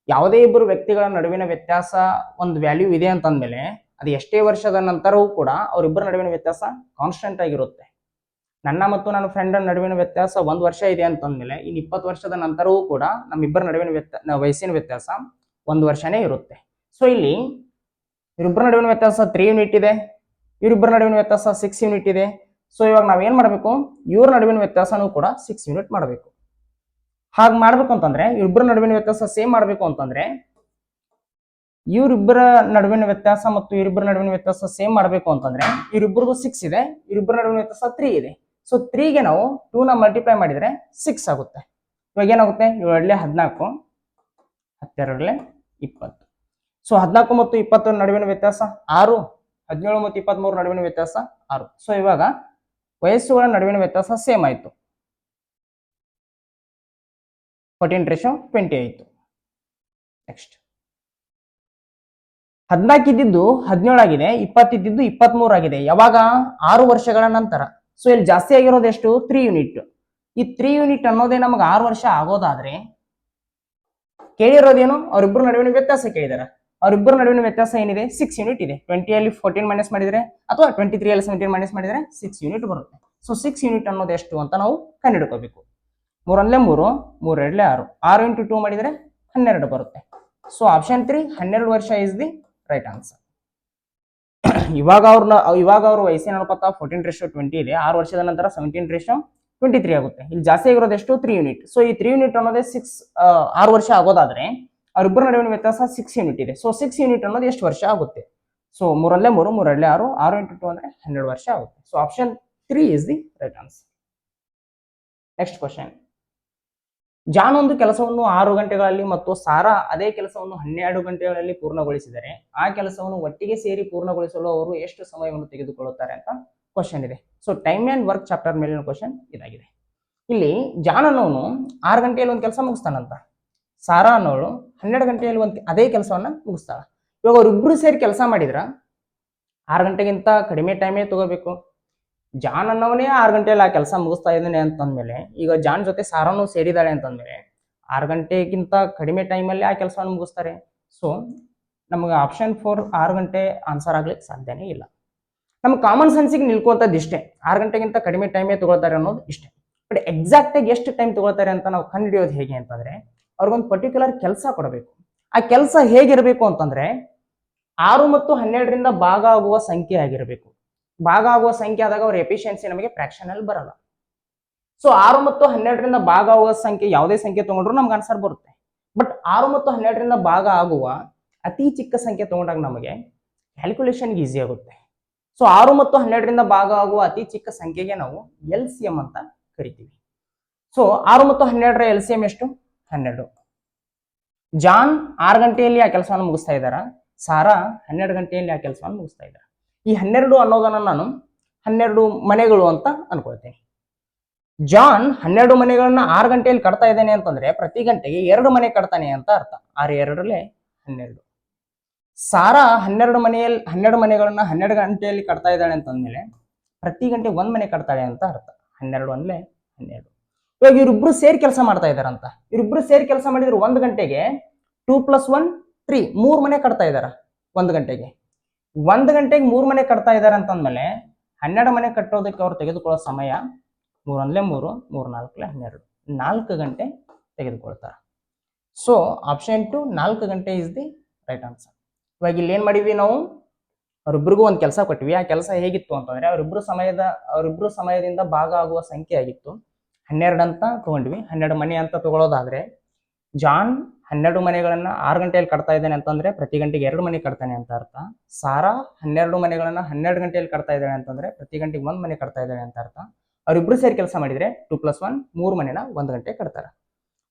ಯಾವುದೇ ಇಬ್ಬರು ವ್ಯಕ್ತಿಗಳ ನಡುವಿನ ವ್ಯತ್ಯಾಸ ಒಂದು ವ್ಯಾಲ್ಯೂ ಇದೆ ಅಂತಂದ್ಮೇಲೆ ಅದು ಎಷ್ಟೇ ವರ್ಷದ ನಂತರವೂ ಕೂಡ ಅವರಿಬ್ಬರ ನಡುವಿನ ವ್ಯತ್ಯಾಸ ಕಾನ್ಸ್ಟೆಂಟ್ ಆಗಿರುತ್ತೆ. ನನ್ನ ಮತ್ತು ನನ್ನ ಫ್ರೆಂಡ್ ನಡುವಿನ ವ್ಯತ್ಯಾಸ 1 ವರ್ಷ ಇದೆ ಅಂತಂದ್ಮೇಲೆ ಇನ್ನು 20 ವರ್ಷದ ನಂತರವೂ ಕೂಡ ನಮ್ಮಿಬ್ಬರ ನಡುವಿನ ವಯಸ್ಸಿನ ವ್ಯತ್ಯಾಸ 1 ವರ್ಷನೇ ಇರುತ್ತೆ. ಸೊ ಇಲ್ಲಿ ಇವರಿಬ್ಬರ ನಡುವಿನ ವ್ಯತ್ಯಾಸ 3 ಯೂನಿಟ್ ಇದೆ, ಇವರಿಬ್ಬರ ನಡುವಿನ ವ್ಯತ್ಯಾಸ 6 ಯೂನಿಟ್ ಇದೆ. ಸೊ ಇವಾಗ ನಾವೇನ್ ಮಾಡಬೇಕು? ಇವ್ರ ನಡುವಿನ ವ್ಯತ್ಯಾಸನೂ ಕೂಡ 6 ಯೂನಿಟ್ ಮಾಡಬೇಕು. ಹಾಗೆ ಮಾಡ್ಬೇಕು ಅಂತಂದ್ರೆ ಇವರಿಬ್ಬರ ನಡುವಿನ ವ್ಯತ್ಯಾಸ ಸೇಮ್ ಮಾಡಬೇಕು ಅಂತಂದ್ರೆ ಇವರಿಬ್ಬರ ನಡುವಿನ ವ್ಯತ್ಯಾಸ ಮತ್ತು ಇವರಿಬ್ಬರ ನಡುವಿನ ವ್ಯತ್ಯಾಸ ಸೇಮ್ ಮಾಡಬೇಕು ಅಂತಂದ್ರೆ ಇವರಿಬ್ಬರದು 6 ಇದೆ, ಇವರಿಬ್ಬರ ನಡುವಿನ ವ್ಯತ್ಯಾಸ 3 ಇದೆ. ಸೊ 3ಗೆ ನಾವು 2 ನ ಮಲ್ಟಿಪ್ಲೈ ಮಾಡಿದ್ರೆ 6 ಆಗುತ್ತೆ. ಇವಾಗ ಏನಾಗುತ್ತೆ? 7 14, 12 20. ಸೊ 14 ಮತ್ತು 20 ನಡುವಿನ ವ್ಯತ್ಯಾಸ 6, 17 ಮತ್ತು 23 ನಡುವಿನ ವ್ಯತ್ಯಾಸ 6. ಸೊ ಇವಾಗ ವಯಸ್ಸುಗಳ ನಡುವಿನ ವ್ಯತ್ಯಾಸ ಸೇಮ್ ಆಯ್ತು, 14:20 ಆಯ್ತು. ನೆಕ್ಸ್ಟ್, 14 ಇದ್ದಿದ್ದು 17 ಆಗಿದೆ, 20 ಇದ್ದಿದ್ದು 23 ಆಗಿದೆ. ಯಾವಾಗ? 6 ವರ್ಷಗಳ ನಂತರ. ಸೊ ಇಲ್ಲಿ ಜಾಸ್ತಿ ಆಗಿರೋದು ಎಷ್ಟು? 3 ಯೂನಿಟ್. ಈ 3 ಯೂನಿಟ್ ಅನ್ನೋದೇ ನಮಗೆ 6 ವರ್ಷ ಆಗೋದಾದ್ರೆ ಕೇಳಿರೋದೇನು? ಅವರಿಬ್ಬರ ನಡುವಿನ ವ್ಯತ್ಯಾಸ ಕೇಳಿದಾರೆ. ಅವರಿಬ್ಬರ ನಡುವಿನ ವ್ಯತ್ಯಾಸ ಏನಿದೆ? 6 ಯೂನಿಟ್ ಇದೆ. 20 ಅಲ್ಲಿ 14 ಮೈನಸ್ ಮಾಡಿದ್ರೆ ಅಥವಾ 23 ಅಲ್ಲಿ 17 ಮೈನಸ್ ಮಾಡಿದ್ರೆ 6 ಯೂನಿಟ್ ಬರುತ್ತೆ. ಸೊ 6 ಯೂನಿಟ್ ಅನ್ನೋದು ಎಷ್ಟು ಅಂತ ನಾವು ಕಂಡುಹಿಡ್ಕೋಬೇಕು. 3 1 3, 3 2 6, 6 ಇಂಟು 2 ಮಾಡಿದ್ರೆ 12 ಬರುತ್ತೆ. ಸೊ ಆಪ್ಷನ್ 3 12 ವರ್ಷ ಇಸ್ ದಿ ರೈಟ್ ಆನ್ಸರ್. ಇವಾಗ ಅವ್ರ ವಯಸ್ಸಿನ ಅನುಪಾತ 14:20 ಇದೆ. 6 ವರ್ಷದ ನಂತರ 17:23 ಆಗುತ್ತೆ. ಇಲ್ಲಿ ಜಾಸ್ತಿ ಆಗಿರೋದು ಎಷ್ಟು? 3 ಯೂನಿಟ್. ಸೊ ಈ 3 ಯೂನಿಟ್ ಅನ್ನೋದೇ 6 ವರ್ಷ ಆಗೋದಾದ್ರೆ ಅವರಿಬ್ಬರ ನಡುವಿನ ವ್ಯತ್ಯಾಸ 6 ಯೂನಿಟ್ ಇದೆ. ಸೊ 6 ಯೂನಿಟ್ ಅನ್ನೋದು ಎಷ್ಟು ವರ್ಷ ಆಗುತ್ತೆ? ಸೊ 3 1 3, 3 2 6, 6 ಇಂಟು 2 ಅಂದ್ರೆ 12 ವರ್ಷ ಆಗುತ್ತೆ. So option 3 is the right answer. Next question. John ಒಂದು ಕೆಲಸವನ್ನು 6 ಗಂಟೆಗಳಲ್ಲಿ ಮತ್ತು ಸಾರಾ ಅದೇ ಕೆಲಸವನ್ನು 12 ಗಂಟೆಗಳಲ್ಲಿ ಪೂರ್ಣಗೊಳಿಸಿದರೆ ಆ ಕೆಲಸವನ್ನು ಒಟ್ಟಿಗೆ ಸೇರಿ ಪೂರ್ಣಗೊಳಿಸಲು ಅವರು ಎಷ್ಟು ಸಮಯವನ್ನು ತೆಗೆದುಕೊಳ್ಳುತ್ತಾರೆ ಅಂತ ಕ್ವಶನ್ ಇದೆ. So time and work chapter ಮೇಲಿನ ಕ್ವಶನ್ ಇದಾಗಿದೆ. ಇಲ್ಲಿ ಜಾನ್ ಅನ್ನೋನು 6 ಗಂಟೆಯಲ್ಲಿ ಒಂದು ಕೆಲಸ ಮುಗಿಸ್ತಾನಂತ. ಸಾರಾ ಅನ್ನೋಳು 12 ಗಂಟೆಯಲ್ಲಿ ಅದೇ ಕೆಲಸವನ್ನ ಮುಗಿಸ್ತಾಳ. ಇವಾಗ ಅವರಿಬ್ರು ಸೇರಿ ಕೆಲಸ ಮಾಡಿದ್ರ 6 ಗಂಟೆಗಿಂತ ಕಡಿಮೆ ಟೈಮೇ ತಗೋಬೇಕು. ಜಾನ್ ಅನ್ನೋನೇ 6 ಗಂಟೆಯಲ್ಲಿ ಆ ಕೆಲಸ ಮುಗಿಸ್ತಾ ಇದ್ದಾನೆ ಅಂತಂದ್ಮೇಲೆ, ಈಗ ಜಾನ್ ಜೊತೆ ಸಾರಾನು ಸೇರಿದಾಳೆ ಅಂತಂದ್ಮೇಲೆ 6 ಗಂಟೆಗಿಂತ ಕಡಿಮೆ ಟೈಮಲ್ಲಿ ಆ ಕೆಲಸವನ್ನು ಮುಗಿಸ್ತಾರೆ. ಸೊ ನಮಗೆ ಆಪ್ಷನ್ 4 6 ಗಂಟೆ ಆನ್ಸರ್ ಆಗ್ಲಿಕ್ಕೆ ಸಾಧ್ಯನೇ ಇಲ್ಲ. ನಮ್ಗೆ ಕಾಮನ್ ಸೆನ್ಸಿಗೆ ನಿಲ್ಕುವಂಥದ್ದು ಇಷ್ಟೇ, 6 ಗಂಟೆಗಿಂತ ಕಡಿಮೆ ಟೈಮೇ ತಗೊಳ್ತಾರೆ ಅನ್ನೋದು ಇಷ್ಟೇ. ಬಟ್ ಎಕ್ಸಾಕ್ಟ್ ಆಗಿ ಎಷ್ಟು ಟೈಮ್ ತಗೊಳ್ತಾರೆ ಅಂತ ನಾವು ಕಂಡುಹಿಡಿಯೋದು ಹೇಗೆ ಅಂತಂದ್ರೆ, ಅವ್ರಿಗೊಂದು ಪರ್ಟಿಕ್ಯುಲರ್ ಕೆಲಸ ಕೊಡಬೇಕು. ಆ ಕೆಲಸ ಹೇಗಿರಬೇಕು ಅಂತಂದ್ರೆ 6 ಮತ್ತು 12ರಿಂದ ಭಾಗ ಆಗುವ ಸಂಖ್ಯೆ ಆಗಿರಬೇಕು. ಭಾಗ ಆಗುವ ಸಂಖ್ಯೆ ಆದಾಗ ಅವ್ರ ಎಫಿಷಿಯನ್ಸಿ ನಮಗೆ ಫ್ರಾಕ್ಷನ್ ಅಲ್ಲಿ ಬರಲ್ಲ. ಸೊ 6 ಮತ್ತು 12ರಿಂದ ಭಾಗ ಆಗುವ ಸಂಖ್ಯೆ ಯಾವುದೇ ಸಂಖ್ಯೆ ತಗೊಂಡ್ರು ನಮ್ಗೆ ಆನ್ಸರ್ ಬರುತ್ತೆ. ಬಟ್ 6 ಮತ್ತು 12ರಿಂದ ಭಾಗ ಆಗುವ ಅತಿ ಚಿಕ್ಕ ಸಂಖ್ಯೆ ತಗೊಂಡಾಗ ನಮಗೆ ಕ್ಯಾಲ್ಕುಲೇಷನ್ ಈಸಿ ಆಗುತ್ತೆ. ಸೊ 6 ಮತ್ತು 12ರಿಂದ ಭಾಗ ಆಗುವ ಅತಿ ಚಿಕ್ಕ ಸಂಖ್ಯೆಗೆ ನಾವು LCM ಅಂತ ಕರಿತೀವಿ. ಸೊ 6 ಮತ್ತು 12ರ LCM ಎಷ್ಟು? 12. ಜಾನ್ 6 ಗಂಟೆಯಲ್ಲಿ ಆ ಕೆಲಸವನ್ನು ಮುಗಿಸ್ತಾ ಇದ್ದಾರ, ಸಾರಾ 12 ಗಂಟೆಯಲ್ಲಿ ಆ ಕೆಲಸವನ್ನು ಮುಗಿಸ್ತಾ ಇದ್ದಾರೆ. ಈ 12 ಅನ್ನೋದನ್ನ ನಾನು 12 ಮನೆಗಳು ಅಂತ ಅನ್ಕೊಳ್ತೇನೆ. ಜಾನ್ 12 ಮನೆಗಳನ್ನ 6 ಗಂಟೆಯಲ್ಲಿ ಕಟ್ತಾ ಇದ್ದಾನೆ ಅಂತಂದ್ರೆ ಪ್ರತಿ ಗಂಟೆಗೆ 2 ಮನೆ ಕಟ್ತಾನೆ ಅಂತ ಅರ್ಥ. 6 2 12. ಸಾರಾ 12 ಮನೆಗಳನ್ನ 12 ಗಂಟೆಯಲ್ಲಿ ಕಟ್ತಾ ಇದ್ದಾಳೆ ಅಂತಂದ್ಮೇಲೆ ಪ್ರತಿ ಗಂಟೆ 1 ಮನೆ ಕಟ್ತಾಳೆ ಅಂತ ಅರ್ಥ. 12 1 12. ಇವಾಗ ಇವರಿಬ್ರು ಸೇರಿ ಕೆಲಸ ಮಾಡ್ತಾ ಇದಾರಂತ. ಇವರಿಬ್ರು ಸೇರಿ ಕೆಲಸ ಮಾಡಿದ್ರು 1 ಗಂಟೆಗೆ 2 + 1 3 3 ಮನೆ ಕಟ್ತಾ ಇದಾರ. 1 ಗಂಟೆಗೆ 1 ಗಂಟೆಗೆ 3 ಮನೆ ಕಟ್ತಾ ಇದಾರೆ ಅಂತಂದ್ಮೇಲೆ 12 ಮನೆ ಕಟ್ಟೋದಕ್ಕೆ ಅವ್ರು ತೆಗೆದುಕೊಳ್ಳೋ ಸಮಯ 3 1 3, 3 4 12, 4 ಗಂಟೆ ತೆಗೆದುಕೊಳ್ತಾರೆ. ಸೊ ಆಪ್ಷನ್ 2 4 ಗಂಟೆ ಇಸ್ ದಿ ರೈಟ್ ಆನ್ಸರ್. ಇವಾಗ ಇಲ್ಲಿ ಏನ್ ಮಾಡಿದ್ವಿ ನಾವು? ಅವರಿಬ್ರಿಗೂ ಒಂದು ಕೆಲಸ ಕೊಟ್ವಿ. ಆ ಕೆಲಸ ಹೇಗಿತ್ತು ಅಂತಂದ್ರೆ ಅವರಿಬ್ರು ಸಮಯದಿಂದ ಭಾಗ ಆಗುವ ಸಂಖ್ಯೆ ಆಗಿತ್ತು. 12 ಅಂತ ತಗೊಂಡ್ವಿ. 12 ಮನೆ ಅಂತ ತಗೊಳ್ಳೋದಾದ್ರೆ ಜಾನ್ 12 ಮನೆಗಳನ್ನ 6 ಗಂಟೆಯಲ್ಲಿ ಕಟ್ತಾ ಇದ್ದಾನೆ ಅಂತಂದ್ರೆ ಪ್ರತಿ ಗಂಟೆಗೆ 2 ಮನೆ ಕಟ್ತಾನೆ ಅಂತ ಅರ್ಥ. ಸಾರಾ 12 ಮನೆಗಳನ್ನ 12 ಗಂಟೆಯಲ್ಲಿ ಕಟ್ತಾ ಇದ್ದಾಳೆ ಅಂತಂದ್ರೆ ಪ್ರತಿ ಗಂಟೆಗೆ 1 ಮನೆ ಕಟ್ತಾ ಇದ್ದಾಳೆ ಅಂತ ಅರ್ಥ. ಅವರಿಬ್ರು ಸೇರಿ ಕೆಲಸ ಮಾಡಿದ್ರೆ 2 + 1 3 ಮನೆನ 1 ಗಂಟೆ ಕಟ್ತಾರೆ.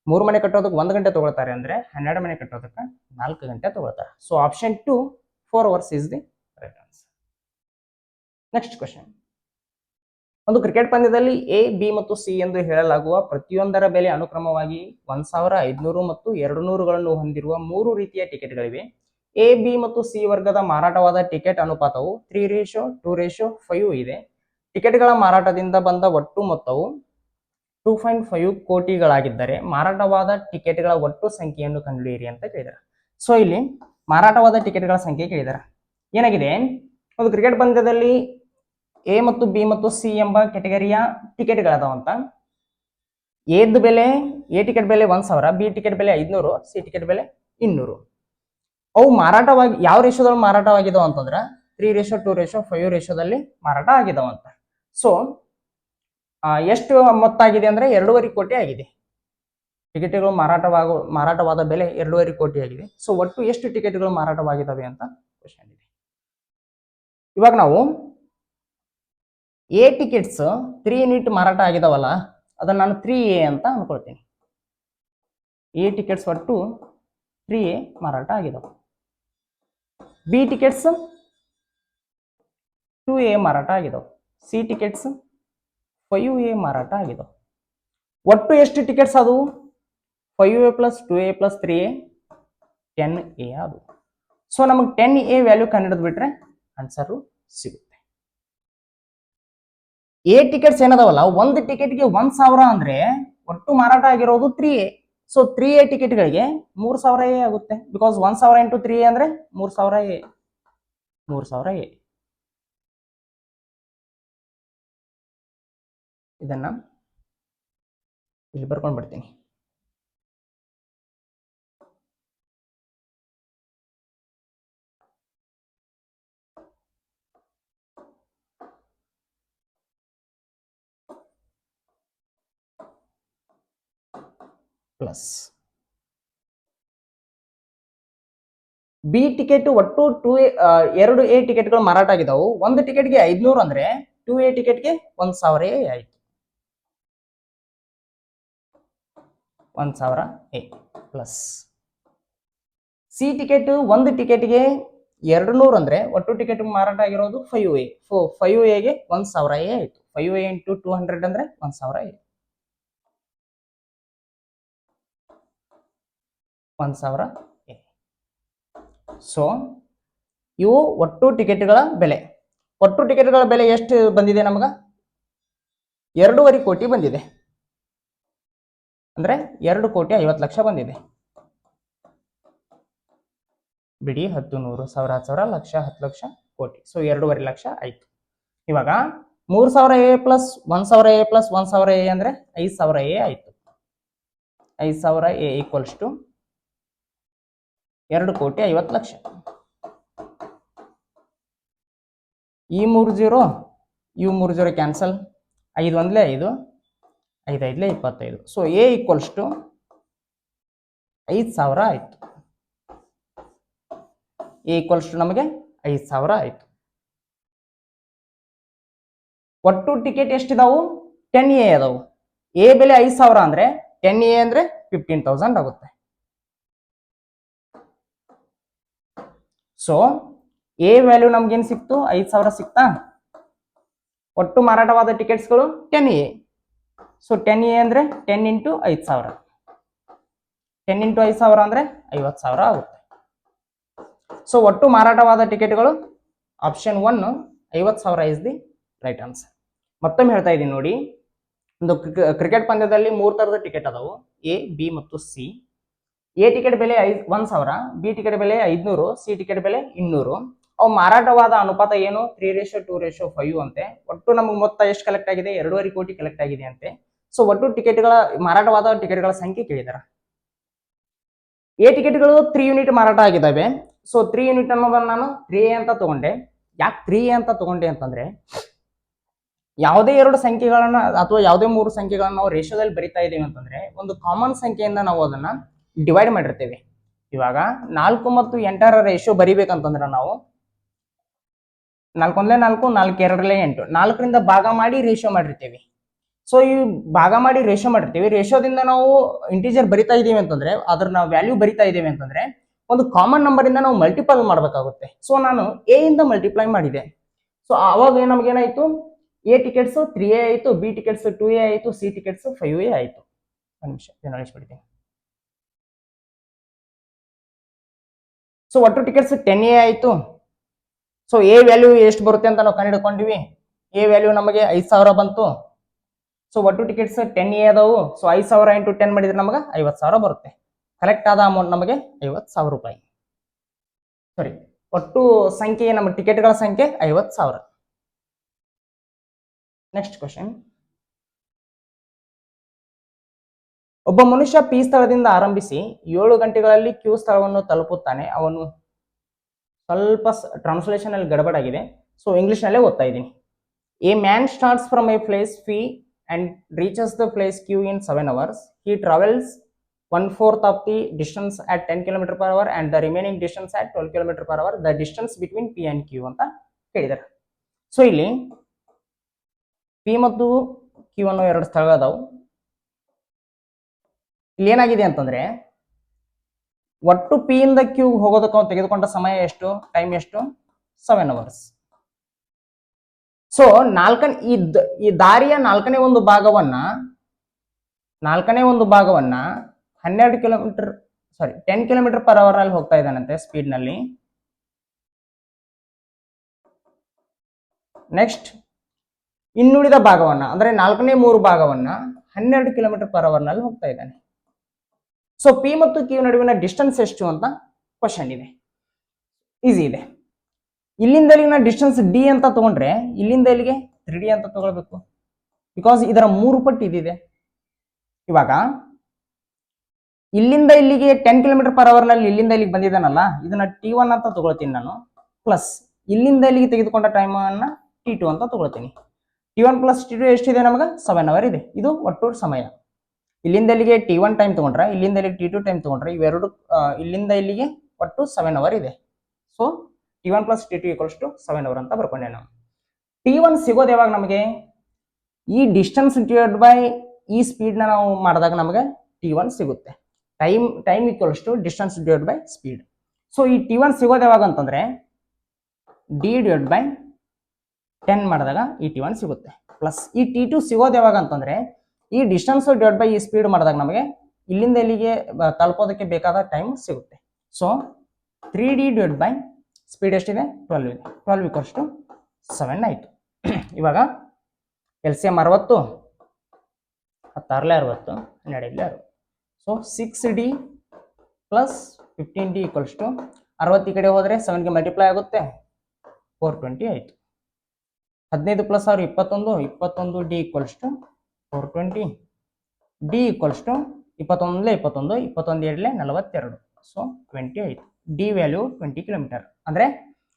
3 ಮನೆ ಕಟ್ಟೋದಕ್ಕೆ 1 ಗಂಟೆ ತಗೊಳ್ತಾರೆ ಅಂದ್ರೆ 12 ಮನೆ ಕಟ್ಟೋದಕ್ಕೆ 4 ಗಂಟೆ ತಗೊಳ್ತಾರೆ. So option 2 4 hours is the right answer. Next question. ಒಂದು ಕ್ರಿಕೆಟ್ ಪಂದ್ಯದಲ್ಲಿ A, B ಮತ್ತು C ಎಂದು ಹೇಳಲಾಗುವ ಪ್ರತಿಯೊಂದರ ಬೆಲೆ ಅನುಕ್ರಮವಾಗಿ 1500 ಮತ್ತು 200ಗಳನ್ನು ಹೊಂದಿರುವ 3 ರೀತಿಯ ಟಿಕೆಟ್ಗಳಿವೆ. A, B ಮತ್ತು C ವರ್ಗದ ಮಾರಾಟವಾದ ಟಿಕೆಟ್ ಅನುಪಾತವು 3:2:5 ಇದೆ. ಟಿಕೆಟ್ಗಳ ಮಾರಾಟದಿಂದ ಬಂದ ಒಟ್ಟು ಮೊತ್ತವು 2.5 ಕೋಟಿಗಳಾಗಿದ್ದರೆ ಮಾರಾಟವಾದ ಟಿಕೆಟ್ಗಳ ಒಟ್ಟು ಸಂಖ್ಯೆಯನ್ನು ಕಂಡುಹಿಡಿಯಿರಿ ಅಂತ ಕೇಳಿದ್ದಾರೆ. ಸೊ ಇಲ್ಲಿ ಮಾರಾಟವಾದ ಟಿಕೆಟ್ಗಳ ಸಂಖ್ಯೆ ಕೇಳಿದ್ದಾರೆ. ಏನಾಗಿದೆ? ಒಂದು ಕ್ರಿಕೆಟ್ ಪಂದ್ಯದಲ್ಲಿ A ಮತ್ತು B ಮತ್ತು C ಎಂಬ ಕೆಟಗರಿಯ ಟಿಕೆಟ್ಗಳದಾವಂತ. A ಟಿಕೆಟ್ ಬೆಲೆ 1000, B ಟಿಕೆಟ್ ಬೆಲೆ 500, C ಟಿಕೆಟ್ ಬೆಲೆ 200. ಅವು ಮಾರಾಟವಾಗಿ ಯಾವ ರೇಷಿಯೋದಲ್ಲಿ ಮಾರಾಟವಾಗಿದಾವ ಅಂತಂದ್ರ 3:2:5 ರೇಷಿಯೋದಲ್ಲಿ ಮಾರಾಟ ಆಗಿದಾವಂತ. ಸೊ ಎಷ್ಟು ಮೊತ್ತ ಆಗಿದೆ ಅಂದ್ರೆ 2.5 ಕೋಟಿ ಆಗಿದೆ. ಟಿಕೆಟ್ಗಳು ಮಾರಾಟವಾದ ಬೆಲೆ 2.5 ಕೋಟಿ ಆಗಿದೆ. ಸೊ ಒಟ್ಟು ಎಷ್ಟು ಟಿಕೆಟ್ಗಳು ಮಾರಾಟವಾಗಿದ್ದಾವೆ ಅಂತ ಕ್ವಶನ್ ಇದೆ. ಇವಾಗ ನಾವು A ಟಿಕೆಟ್ಸ್ 3 ಯೂನಿಟ್ ಮಾರಾಟ ಆಗಿದಾವಲ್ಲ, ಅದನ್ನ ನಾನು 3A ಅಂತ ಅನ್ಕೊಳ್ತೀನಿ. A ಟಿಕೆಟ್ಸ್ ಒಟ್ಟು 3A ಮಾರಾಟ ಆಗಿದಾವ. B ಟಿಕೆಟ್ಸ್ 2A ಮಾರಾಟ ಆಗಿದಾವ. C ಟಿಕೆಟ್ಸ್ 5A ಮಾರಾಟ ಆಗಿದಾವ. ಒಟ್ಟು ಎಷ್ಟು ಟಿಕೆಟ್ಸ್ ಅದು? 5A + 2A + 3A 10A ಅದು. ಸೊ ನಮಗೆ 10A ವ್ಯಾಲ್ಯೂ ಕಂಡುಹಿಡಿದು ಬಿಟ್ರೆ ಆನ್ಸರ್ ಸಿಗುತ್ತೆ. ಎ ಟಿಕೆಟ್ಸ್ ಏನದಾವಲ್ಲ, ಒಂದು ಟಿಕೆಟ್ಗೆ 1,000 ಅಂದ್ರೆ ಒಟ್ಟು ಮಾರಾಟ ಆಗಿರೋದು 3A. ಸೊ 3A ಟಿಕೆಟ್ಗಳಿಗೆ 3,000A ಆಗುತ್ತೆ. ಬಿಕಾಸ್ 1,000 ಇಂಟು 3A ಅಂದ್ರೆ 3,000A. 3,000A. ಇದನ್ನ ಇಲ್ಲಿ ಬರ್ಕೊಂಡು ಬಿಡ್ತೀನಿ. ಪ್ಲಸ್ ಬಿ ಟಿಕೆಟ್ ಒಟ್ಟು 2A ಟಿಕೆಟ್ಗಳು ಮಾರಾಟ ಆಗಿದಾವು. ಒಂದು ಟಿಕೆಟ್ಗೆ 500 ಅಂದ್ರೆ 2A ಟಿಕೆಟ್ಗೆ 1,000A ಆಯ್ತು. 1,000A ಪ್ಲಸ್ ಸಿ ಟಿಕೆಟ್ ಒಂದು ಟಿಕೆಟ್ಗೆ 200 ಅಂದ್ರೆ ಒಟ್ಟು ಟಿಕೆಟ್ ಮಾರಾಟ ಆಗಿರೋದು 5A. 5Aಗೆ 1,000A ಆಯ್ತು. 5A ಇಂಟು 200 ಅಂದ್ರೆ 1,000A. 1,000A. ಸೊ ಇವು ಒಟ್ಟು ಟಿಕೆಟ್ಗಳ ಬೆಲೆ. ಒಟ್ಟು ಟಿಕೆಟ್ಗಳ ಬೆಲೆ ಎಷ್ಟು ಬಂದಿದೆ ನಮಗ? 2.5 ಕೋಟಿ ಬಂದಿದೆ. ಅಂದ್ರೆ 2,50,00,000 ಬಂದಿದೆ. ಬಿಡಿ 10, 100, 1000, 10,000, ಲಕ್ಷ, 10,00,000, ಕೋಟಿ. ಸೊ 2.5 ಲಕ್ಷ ಆಯ್ತು. ಇವಾಗ 3,000A plus 1,000A plus 1,000A ಅಂದ್ರೆ 5,000A ಆಯ್ತು. 5,000A equals to 2,50,00,000. ಈ 3 0, ಇವು 3 0 cancel. 5 1 5, 5 5 25. So a equals to 5,000 ಆಯ್ತು. ಎ ಈಕ್ವಲ್ಸ್ ಟು ನಮಗೆ 5,000 ಆಯ್ತು. ಒಟ್ಟು ಟಿಕೆಟ್ ಎಷ್ಟಿದಾವು? 10A ಅದಾವು. ಎ ಬೆಲೆ 5,000 ಅಂದ್ರೆ 10A ಅಂದ್ರೆ 15,000 ಆಗುತ್ತೆ. ಸೊ ಎ ವ್ಯಾಲ್ಯೂ ನಮ್ಗೇನು ಸಿಕ್ತು? 5,000 ಸಿಕ್ತಾ? ಒಟ್ಟು ಮಾರಾಟವಾದ ಟಿಕೆಟ್ಸ್ಗಳು 10A. ಸೊ 10A ಅಂದ್ರೆ 10 ಇಂಟು 5,000. 10 ಇಂಟು 5,000 ಅಂದ್ರೆ 50,000 ಆಗುತ್ತೆ. ಸೊ ಒಟ್ಟು ಮಾರಾಟವಾದ ಟಿಕೆಟ್ಗಳು option 1 50,000 is the right answer. ಮತ್ತೊಮ್ಮೆ ಹೇಳ್ತಾ ಇದ್ದೀನಿ ನೋಡಿ, ಒಂದು ಕ್ರಿಕೆಟ್ ಪಂದ್ಯದಲ್ಲಿ 3 ತರದ ಟಿಕೆಟ್ ಅದಾವು, ಎ, ಬಿ ಮತ್ತು ಸಿ. ಎ ಟಿಕೆಟ್ ಬೆಲೆ 1,000, ಬಿ ಟಿಕೆಟ್ ಬೆಲೆ 500, ಸಿ ಟಿಕೆಟ್ ಬೆಲೆ 200. ಅವು ಮಾರಾಟವಾದ ಅನುಪಾತ ಏನು? 3:2:5 ಅಂತೆ. ಒಟ್ಟು ನಮಗೆ ಮೊತ್ತ ಎಷ್ಟು ಕಲೆಕ್ಟ್ ಆಗಿದೆ? 2.5 ಕೋಟಿ ಕಲೆಕ್ಟ್ ಆಗಿದೆ ಅಂತೆ. ಸೊ ಒಟ್ಟು ಟಿಕೆಟ್ಗಳ ಮಾರಾಟವಾದ ಟಿಕೆಟ್ಗಳ ಸಂಖ್ಯೆ ಕೇಳಿದಾರ. ಎ ಟಿಕೆಟ್ಗಳು 3 ಯೂನಿಟ್ ಮಾರಾಟ ಆಗಿದ್ದಾವೆ. ಸೊ 3 ಯೂನಿಟ್ ಅನ್ನೋದನ್ನ ನಾನು 3A ಅಂತ ತಗೊಂಡೆ. ಯಾಕೆ 3A ಅಂತ ತಗೊಂಡೆ ಅಂತಂದ್ರೆ, ಯಾವುದೇ 2 ಸಂಖ್ಯೆಗಳನ್ನ ಅಥವಾ ಯಾವುದೇ 3 ಸಂಖ್ಯೆಗಳನ್ನ ನಾವು ರೇಷಿಯೋದಲ್ಲಿ ಬರಿತಾ ಇದೀವಿ ಅಂತಂದ್ರೆ ಒಂದು ಕಾಮನ್ ಸಂಖ್ಯೆಯಿಂದ ನಾವು ಅದನ್ನ ಡಿವೈಡ್ ಮಾಡಿರ್ತೇವೆ. ಇವಾಗ 4 ಮತ್ತು 8ರ ರೇಷಿಯೋ ಬರಿಬೇಕಂತಂದ್ರೆ ನಾವು 4 1 4, 4 2 8, 4ರಿಂದ ಭಾಗ ಮಾಡಿ ರೇಷಿಯೋ ಮಾಡಿರ್ತೇವೆ. ಸೊ ಈ ಭಾಗ ಮಾಡಿ ರೇಷಿಯೋ ಮಾಡಿರ್ತೀವಿ. ರೇಷಿಯೋದಿಂದ ನಾವು ಇಂಟೀಜರ್ ಬರಿತಾ ಇದೀವಿ ಅಂತಂದ್ರೆ, ಅದ್ರ ನಾವು ವ್ಯಾಲ್ಯೂ ಬರಿತಾ ಇದೀವಿ ಅಂತಂದ್ರೆ ಒಂದು ಕಾಮನ್ ನಂಬರ್ ಇಂದ ನಾವು ಮಲ್ಟಿಪಲ್ ಮಾಡಬೇಕಾಗುತ್ತೆ. ಸೊ ನಾನು ಎ ಇಂದ ಮಲ್ಟಿಪ್ಲೈ ಮಾಡಿದೆ. ಸೊ ಅವಾಗ ನಮಗೇನಾಯ್ತು? ಎ ಟಿಕೆಟ್ಸ್ 3A ಆಯ್ತು, ಬಿ ಟಿಕೆಟ್ಸ್ 2A ಆಯ್ತು, ಸಿ ಟಿಕೆಟ್ಸ್ 5A ಆಯ್ತು. ಒಂದು ನಿಮಿಷ ಅಳಿಸ್ಬಿಡ್ತೀನಿ. ಸೊ ಒಟ್ಟು ಟಿಕೆಟ್ಸ್ 10A ಆಯ್ತು. ಸೊ ಎ ವ್ಯಾಲ್ಯೂ ಎಷ್ಟು ಬರುತ್ತೆ ಅಂತ ನಾವು ಕಂಡುಹಿಡ್ಕೊಂಡಿವಿ. ಎ ವ್ಯಾಲ್ಯೂ ನಮಗೆ 5,000 ಬಂತು. ಸೊ ಒಟ್ಟು ಟಿಕೆಟ್ಸ್ 10A ಅದಾವು. ಸೊ 5,000 ಇಂಟು 10 ಮಾಡಿದ್ರೆ ನಮಗೆ 50,000 ಬರುತ್ತೆ. ಕಲೆಕ್ಟ್ ಆದ ಅಮೌಂಟ್ ನಮಗೆ 50,000 ರೂಪಾಯಿ. ಸಾರಿ, ಒಟ್ಟು ಸಂಖ್ಯೆ ನಮ್ಮ ಟಿಕೆಟ್ಗಳ ಸಂಖ್ಯೆ 50,000. Next question. ಒಬ್ಬ ಮನುಷ್ಯ ಪಿ ಸ್ಥಳದಿಂದ ಆರಂಭಿಸಿ 7 ಗಂಟೆಗಳಲ್ಲಿ ಕ್ಯೂ ಸ್ಥಳವನ್ನು ತಲುಪುತ್ತಾನೆ. ಅವನು ಸ್ವಲ್ಪ ಟ್ರಾನ್ಸ್ಲೇಷನ್ ಅಲ್ಲಿ ಗಡಬಡಾಗಿದೆ. ಸೊ ಇಂಗ್ಲಿಷ್ ನಲ್ಲೇ ಓದ್ತಾ ಇದ್ದೀನಿ. A man starts from A place P and reaches the place Q in 7 hours. He travels 1/4 of the distance at 10 km/h and the remaining distance at 12 km/h. The distance between P and Q ಅಂತ ಹೇಳಿದ್ದಾರೆ. So ಇಲ್ಲಿ P ಮತ್ತು Q ಅನ್ನೋ 2 ಸ್ಥಳ ಅದಾವು. ಇಲ್ಲಿ ಏನಾಗಿದೆ ಅಂತಂದ್ರೆ, ಒಟ್ಟು P ಇಂದ Q ಹೋಗೋದಕ್ಕೆ ತೆಗೆದುಕೊಂಡ ಸಮಯ ಎಷ್ಟು? ಟೈಮ್ ಎಷ್ಟು? 7 hours. ಸೊ ಈ ದಾರಿಯ 4ನೇ ಒಂದು ಭಾಗವನ್ನ 12 ಕಿಲೋಮೀಟರ್ 10 km/h ಅಲ್ಲಿ ಹೋಗ್ತಾ ಇದ್ದಾನಂತೆ ಸ್ಪೀಡ್ ನಲ್ಲಿ. ನೆಕ್ಸ್ಟ್ ಇನ್ನುಳಿದ ಭಾಗವನ್ನ ಅಂದ್ರೆ 4/3 ಭಾಗವನ್ನ 12 ಕಿಲೋಮೀಟರ್ ಪರ್ ಅವರ್ ನಲ್ಲಿ ಹೋಗ್ತಾ ಇದ್ದಾನೆ. ಸೊ ಪಿ ಮತ್ತು ಕ್ಯೂ ನಡುವಿನ ಡಿಸ್ಟೆನ್ಸ್ ಎಷ್ಟು ಅಂತ ಕ್ವಶನ್ ಇದೆ. ಈಸಿ ಇದೆ. ಇಲ್ಲಿಂದ ಇಲ್ಲಿನ ಡಿಸ್ಟೆನ್ಸ್ ಡಿ ಅಂತ ತಗೊಂಡ್ರೆ ಇಲ್ಲಿಂದ ಇಲ್ಲಿಗೆ 3D ಅಂತ ತಗೊಳ್ಬೇಕು, ಬಿಕಾಸ್ ಇದರ 3 ಪಟ್ಟು ಇದಿದೆ. ಇವಾಗ ಇಲ್ಲಿಂದ ಇಲ್ಲಿಗೆ 10 ಕಿಲೋಮೀಟರ್ ಪರ್ ಅವರ್ ನಲ್ಲಿ ಇಲ್ಲಿಂದ ಇಲ್ಲಿಗೆ ಬಂದಿದ್ದಾನಲ್ಲ, ಇದನ್ನ T1 ಅಂತ ತಗೊಳ್ತೀನಿ ನಾನು, ಪ್ಲಸ್ ಇಲ್ಲಿಂದ ಇಲ್ಲಿಗೆ ತೆಗೆದುಕೊಂಡ ಟೈಮ್ ಅನ್ನ T2 ಅಂತ ತಗೊಳ್ತೀನಿ. T1 ಪ್ಲಸ್ T2 ಎಷ್ಟಿದೆ ನಮಗೆ 7 ಅವರ್ ಇದೆ. ಇದು ಒಟ್ಟು ಸಮಯ. ಇಲ್ಲಿಂದ ಇಲ್ಲಿಗೆ T1 ಟೈಮ್ ತಗೊಂಡ್ರೆ ಇಲ್ಲಿಂದ ಇಲ್ಲಿಗೆ T2 ಟೈಮ್ ತಗೊಂಡ್ರೆ ಇವೆರಡು ಇಲ್ಲಿಂದ ಇಲ್ಲಿಗೆ ಒಟ್ಟು 7 ಅವರ್ ಇದೆ. So T1 plus T2 equals to 7 hour ಅಂತ ಬರ್ಕೊಂಡೆ ನಾವು. T1 ಸಿಗೋದು ಯಾವಾಗ ನಮಗೆ, ಈ ಡಿಸ್ಟೆನ್ಸ್ ಡಿವೈಡ್ ಬೈ ಈ ಸ್ಪೀಡ್ ನ ನಾವು ಮಾಡಿದಾಗ ನಮಗೆ T1 ಸಿಗುತ್ತೆ. Time equals to distance divide by speed. So ಈ T1 ಸಿಗೋದು ಯಾವಾಗ ಅಂತಂದ್ರೆ ಡಿ ಡಿವೈಡ್ ಬೈ 10 ಮಾಡಿದಾಗ ಈ T1 ಸಿಗುತ್ತೆ. ಪ್ಲಸ್ ಈ T2 ಸಿಗೋದು ಯಾವಾಗ ಅಂತಂದ್ರೆ ಈ ಡಿಸ್ಟೆನ್ಸ್ ಡಿವೈಡ್ ಬೈ ಈ ಸ್ಪೀಡ್ ಮಾಡಿದಾಗ ನಮಗೆ ಇಲ್ಲಿಂದ ಇಲ್ಲಿಗೆ ತಲುಪೋದಕ್ಕೆ ಬೇಕಾದ ಟೈಮ್ ಸಿಗುತ್ತೆ. So 3D divide by speed ಎಷ್ಟಿದೆ 12 ಇದೆ. 12 ಈಕ್ವಲ್ಸ್ ಟು 7 ಆಯ್ತು. ಇವಾಗ LCM 60, 16 60, 12 60. So 6D plus 15D equals to 60 ಈ ಕಡೆ ಹೋದರೆ 7ಗೆ ಮಲ್ಟಿಪ್ಲೈ ಆಗುತ್ತೆ 420 ಆಯ್ತು. 15 plus 6 21, 21D equals to 420. D equals to 21 21, 21 42. So 20 ಆಯ್ತು. ಡಿ ವ್ಯಾಲ್ಯೂ 20 ಕಿಲೋಮೀಟರ್ ಅಂದ್ರೆ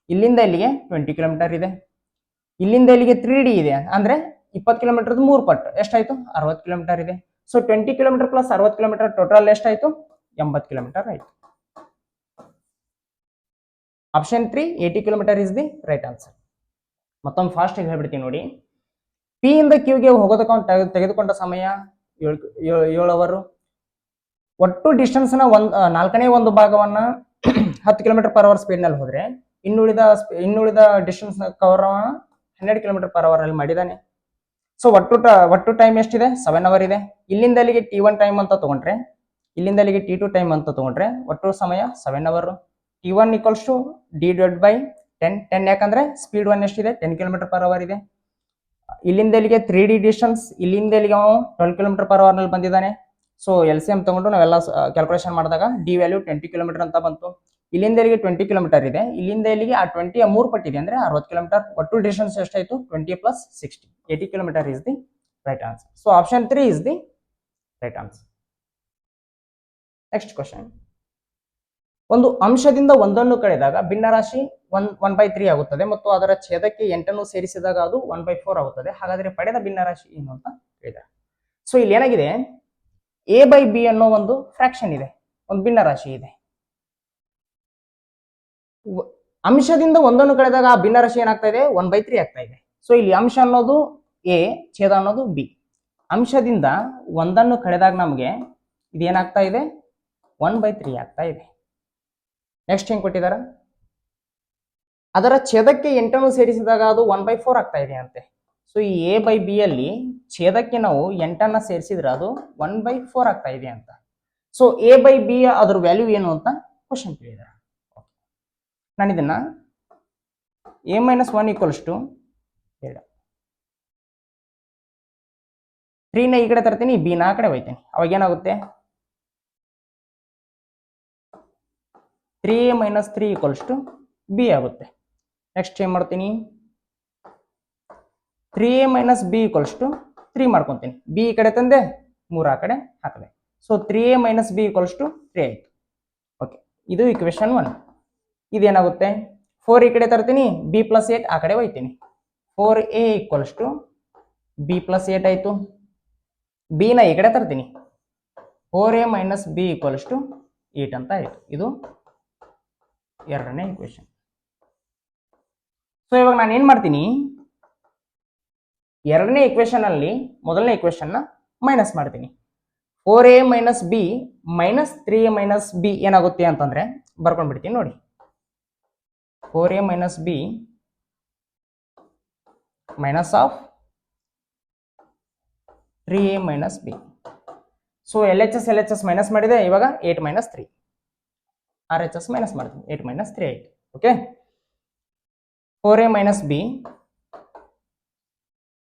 ಇಲ್ಲಿಂದ ಇಲ್ಲಿಗೆ 20 ಕಿಲೋಮೀಟರ್ ಇದೆ. ಇಲ್ಲಿಂದ ಇಲ್ಲಿಗೆ 3D ಇದೆ ಅಂದ್ರೆ 20 ಕಿಲೋಮೀಟರ್ 3 ಪಟ್ಟು ಎಷ್ಟಾಯ್ತು 60 ಕಿಲೋಮೀಟರ್ ಇದೆ. So 20 kilometre plus 60 kilometre total ಎಷ್ಟಾಯ್ತು 80 ಕಿಲೋಮೀಟರ್ ಆಯ್ತು. Option 3 80 kilometre is the right answer. ಮತ್ತೊಮ್ಮೆ ಫಾಸ್ಟ್ ಆಗಿ ಹೇಳ್ಬಿಡ್ತೀನಿ ನೋಡಿ. ಪಿ ಇಂದ ಕ್ಯೂಗೆ ಹೋಗೋದಕ್ಕೆ ತೆಗೆದುಕೊಂಡ ಸಮಯ 7 ಅವರ್. ಒಟ್ಟು ಡಿಸ್ಟೆನ್ಸ್ ನ 4ನೇ ಒಂದು ಭಾಗವನ್ನ 10 ಕಿಲೋಮೀಟರ್ ಪರ್ ಅವರ್ ಸ್ಪೀಡ್ ನಲ್ಲಿ ಹೋದ್ರೆ ಇನ್ನುಳಿದ distance cover 12 kilometre per hour ಅಲ್ಲಿ ಮಾಡಿದಾನೆ. ಸೊ ಒಟ್ಟು ಟೈಮ್ ಎಷ್ಟಿದೆ 7 ಅವರ್ ಇದೆ. ಇಲ್ಲಿಂದ ಅಲ್ಲಿಗೆ T1 ಟೈಮ್ ಅಂತ ತಗೊಂಡ್ರೆ ಇಲ್ಲಿಂದ ಅಲ್ಲಿಗೆ T2 ಟೈಮ್ ಅಂತ ತಗೊಂಡ್ರೆ ಒಟ್ಟು ಸಮಯ 7 hour. T1 equals to D divide by 10 ಯಾಕಂದ್ರೆ ಸ್ಪೀಡ್ 1 ಎಷ್ಟಿದೆ 10 ಕಿಲೋಮೀಟರ್ ಪರ್ ಅವರ್ ಇದೆ. ಇಲ್ಲಿಂದ ಇಲ್ಲಿಗೆ 3D ಡಿಸ್ಟೆನ್ಸ್ ಇಲ್ಲಿಂದ ಇಲ್ಲಿಗೆ 12 ಕಿಲೋಮೀಟರ್ ಪರ್ ಅವರ್ ನಲ್ಲಿ ಬಂದಿದ್ದಾನೆ. ಸೊ LCM ತಗೊಂಡು ನಾವೆಲ್ಲ ಕ್ಯಾಲ್ಕುಲೇಷನ್ ಮಾಡಿದಾಗ ಡಿ ವ್ಯಾಲ್ಯೂ 20 ಕಿಲೋಮೀಟರ್ ಅಂತ ಬಂತು. ಇಲ್ಲಿಂದ ಇಲ್ಲಿಗೆ 20 ಕಿಲೋಮೀಟರ್ ಇದೆ. ಇಲ್ಲಿಂದ ಇಲ್ಲಿಗೆ ಆ 20ಯ 3 ಪಟ್ಟಿದೆ ಅಂದ್ರೆ 60 ಕಿಲೋಮೀಟರ್. ಒಟ್ಟು ಡಿಸ್ಟೆನ್ಸ್ ಎಷ್ಟಾಯ್ತು 20 plus 60, 80 kilometre is the right answer. So option 3 is the right answer. Next question. ಒಂದು ಅಂಶದಿಂದ ಒಂದನ್ನು ಕಳೆದಾಗ ಭಿನ್ನರಾಶಿ 1/3 ಆಗುತ್ತದೆ ಮತ್ತು ಅದರ ಛೇದಕ್ಕೆ 8 ಸೇರಿಸಿದಾಗ ಅದು 1/4 ಆಗುತ್ತದೆ. ಹಾಗಾದ್ರೆ ಪಡೆದ ಭಿನ್ನರಾಶಿ ಏನು ಅಂತ ಹೇಳಿದ್ದಾರೆ. ಸೊ ಇಲ್ಲಿ ಏನಾಗಿದೆ, A/B ಅನ್ನೋ ಒಂದು ಫ್ರಾಕ್ಷನ್ ಇದೆ, ಒಂದು ಭಿನ್ನರಾಶಿ ಇದೆ. ಅಂಶದಿಂದ ಒಂದನ್ನು ಕಳೆದಾಗ ಆ ಭಿನ್ನರಾಶಿ ಏನಾಗ್ತಾ ಇದೆ 1/3 ಆಗ್ತಾ ಇದೆ. ಸೊ ಇಲ್ಲಿ ಅಂಶ ಅನ್ನೋದು A, ಛೇದ ಅನ್ನೋದು B. ಅಂಶದಿಂದ ಒಂದನ್ನು ಕಳೆದಾಗ ನಮಗೆ ಇದೇನಾಗ್ತಾ ಇದೆ 1/3 ಆಗ್ತಾ ಇದೆ. ನೆಕ್ಸ್ಟ್ ಹೆಂಗ್ ಕೊಟ್ಟಿದಾರ, ಅದರ ಛೇದಕ್ಕೆ 8 ಸೇರಿಸಿದಾಗ ಅದು 1/4 ಆಗ್ತಾ ಇದೆ ಅಂತೆ. ಸೊ ಈ A/B ಅಲ್ಲಿ ಛೇದಕ್ಕೆ ನಾವು 8 ಸೇರಿಸಿದ್ರೆ ಅದು 1/4 ಆಗ್ತಾ ಇದೆ ಅಂತ. ಸೊ A/B ಅದ್ರ ವ್ಯಾಲ್ಯೂ ಏನು ಅಂತ ಕ್ವಶನ್ ಕೇಳಿದಾರೆ. ನಾನು ಇದನ್ನ A-1 ಈಕ್ವಲ್ಸ್ ಟು 2, 3ನ ಈ ಕಡೆ ತರ್ತೀನಿ, B ನ ಆ ಕಡೆ ಹೋಯ್ತೀನಿ. ಅವಾಗ ಏನಾಗುತ್ತೆ 3A - 3 ಈಕ್ವಲ್ಸ್ ಟು B ಆಗುತ್ತೆ. ನೆಕ್ಸ್ಟ್ ಏನ್ ಮಾಡ್ತೀನಿ 3A - B ಈಕ್ವಲ್ಸ್ ಟು 3 ಮಾಡ್ಕೊಂತೀನಿ. B ಈ ಕಡೆ ತಂದೆ 3 ಆ ಕಡೆ ಹಾಕಿದೆ. So 3A - B equals to 3 ಆಯ್ತು. ಓಕೆ, ಇದು ಇಕ್ವೇಶನ್ 1. ಇದೇನಾಗುತ್ತೆ 4 ಈ ಕಡೆ ತರ್ತೀನಿ, B + 8 ಆ ಕಡೆ ಹೋಯ್ತೀನಿ. 4A ಈಕ್ವಲ್ಸ್ ಟು B + 8 ಆಯ್ತು. B ನ ಈ ಕಡೆ ತರ್ತೀನಿ, 4A - B ಈಕ್ವಲ್ಸ್ ಟು 8 ಅಂತ ಆಯ್ತು. ಇದು ಎರಡನೇ ಇಕ್ವೇಶನ್. ಸೊ ಇವಾಗ ನಾನು ಏನ್ ಮಾಡ್ತೀನಿ, ಎರಡನೇ ಇಕ್ವೇಶನ್ ಅಲ್ಲಿ ಮೊದಲನೇ ಇಕ್ವೇಶನ್ ನ ಮೈನಸ್ ಮಾಡ್ತೀನಿ. 4A - B minus 3A - B ಏನಾಗುತ್ತೆ ಅಂತಂದ್ರೆ ಬರ್ಕೊಂಡ್ಬಿಡ್ತೀನಿ ನೋಡಿ. 4A - B minus of 3A - B. So LHS minus ಮಾಡಿದೆ. ಇವಾಗ 8 - 3 RHS ಮೈನಸ್ ಮಾಡ್ತೀನಿ. 8 - 3 ಆಯ್ತು. Okay, 4A - B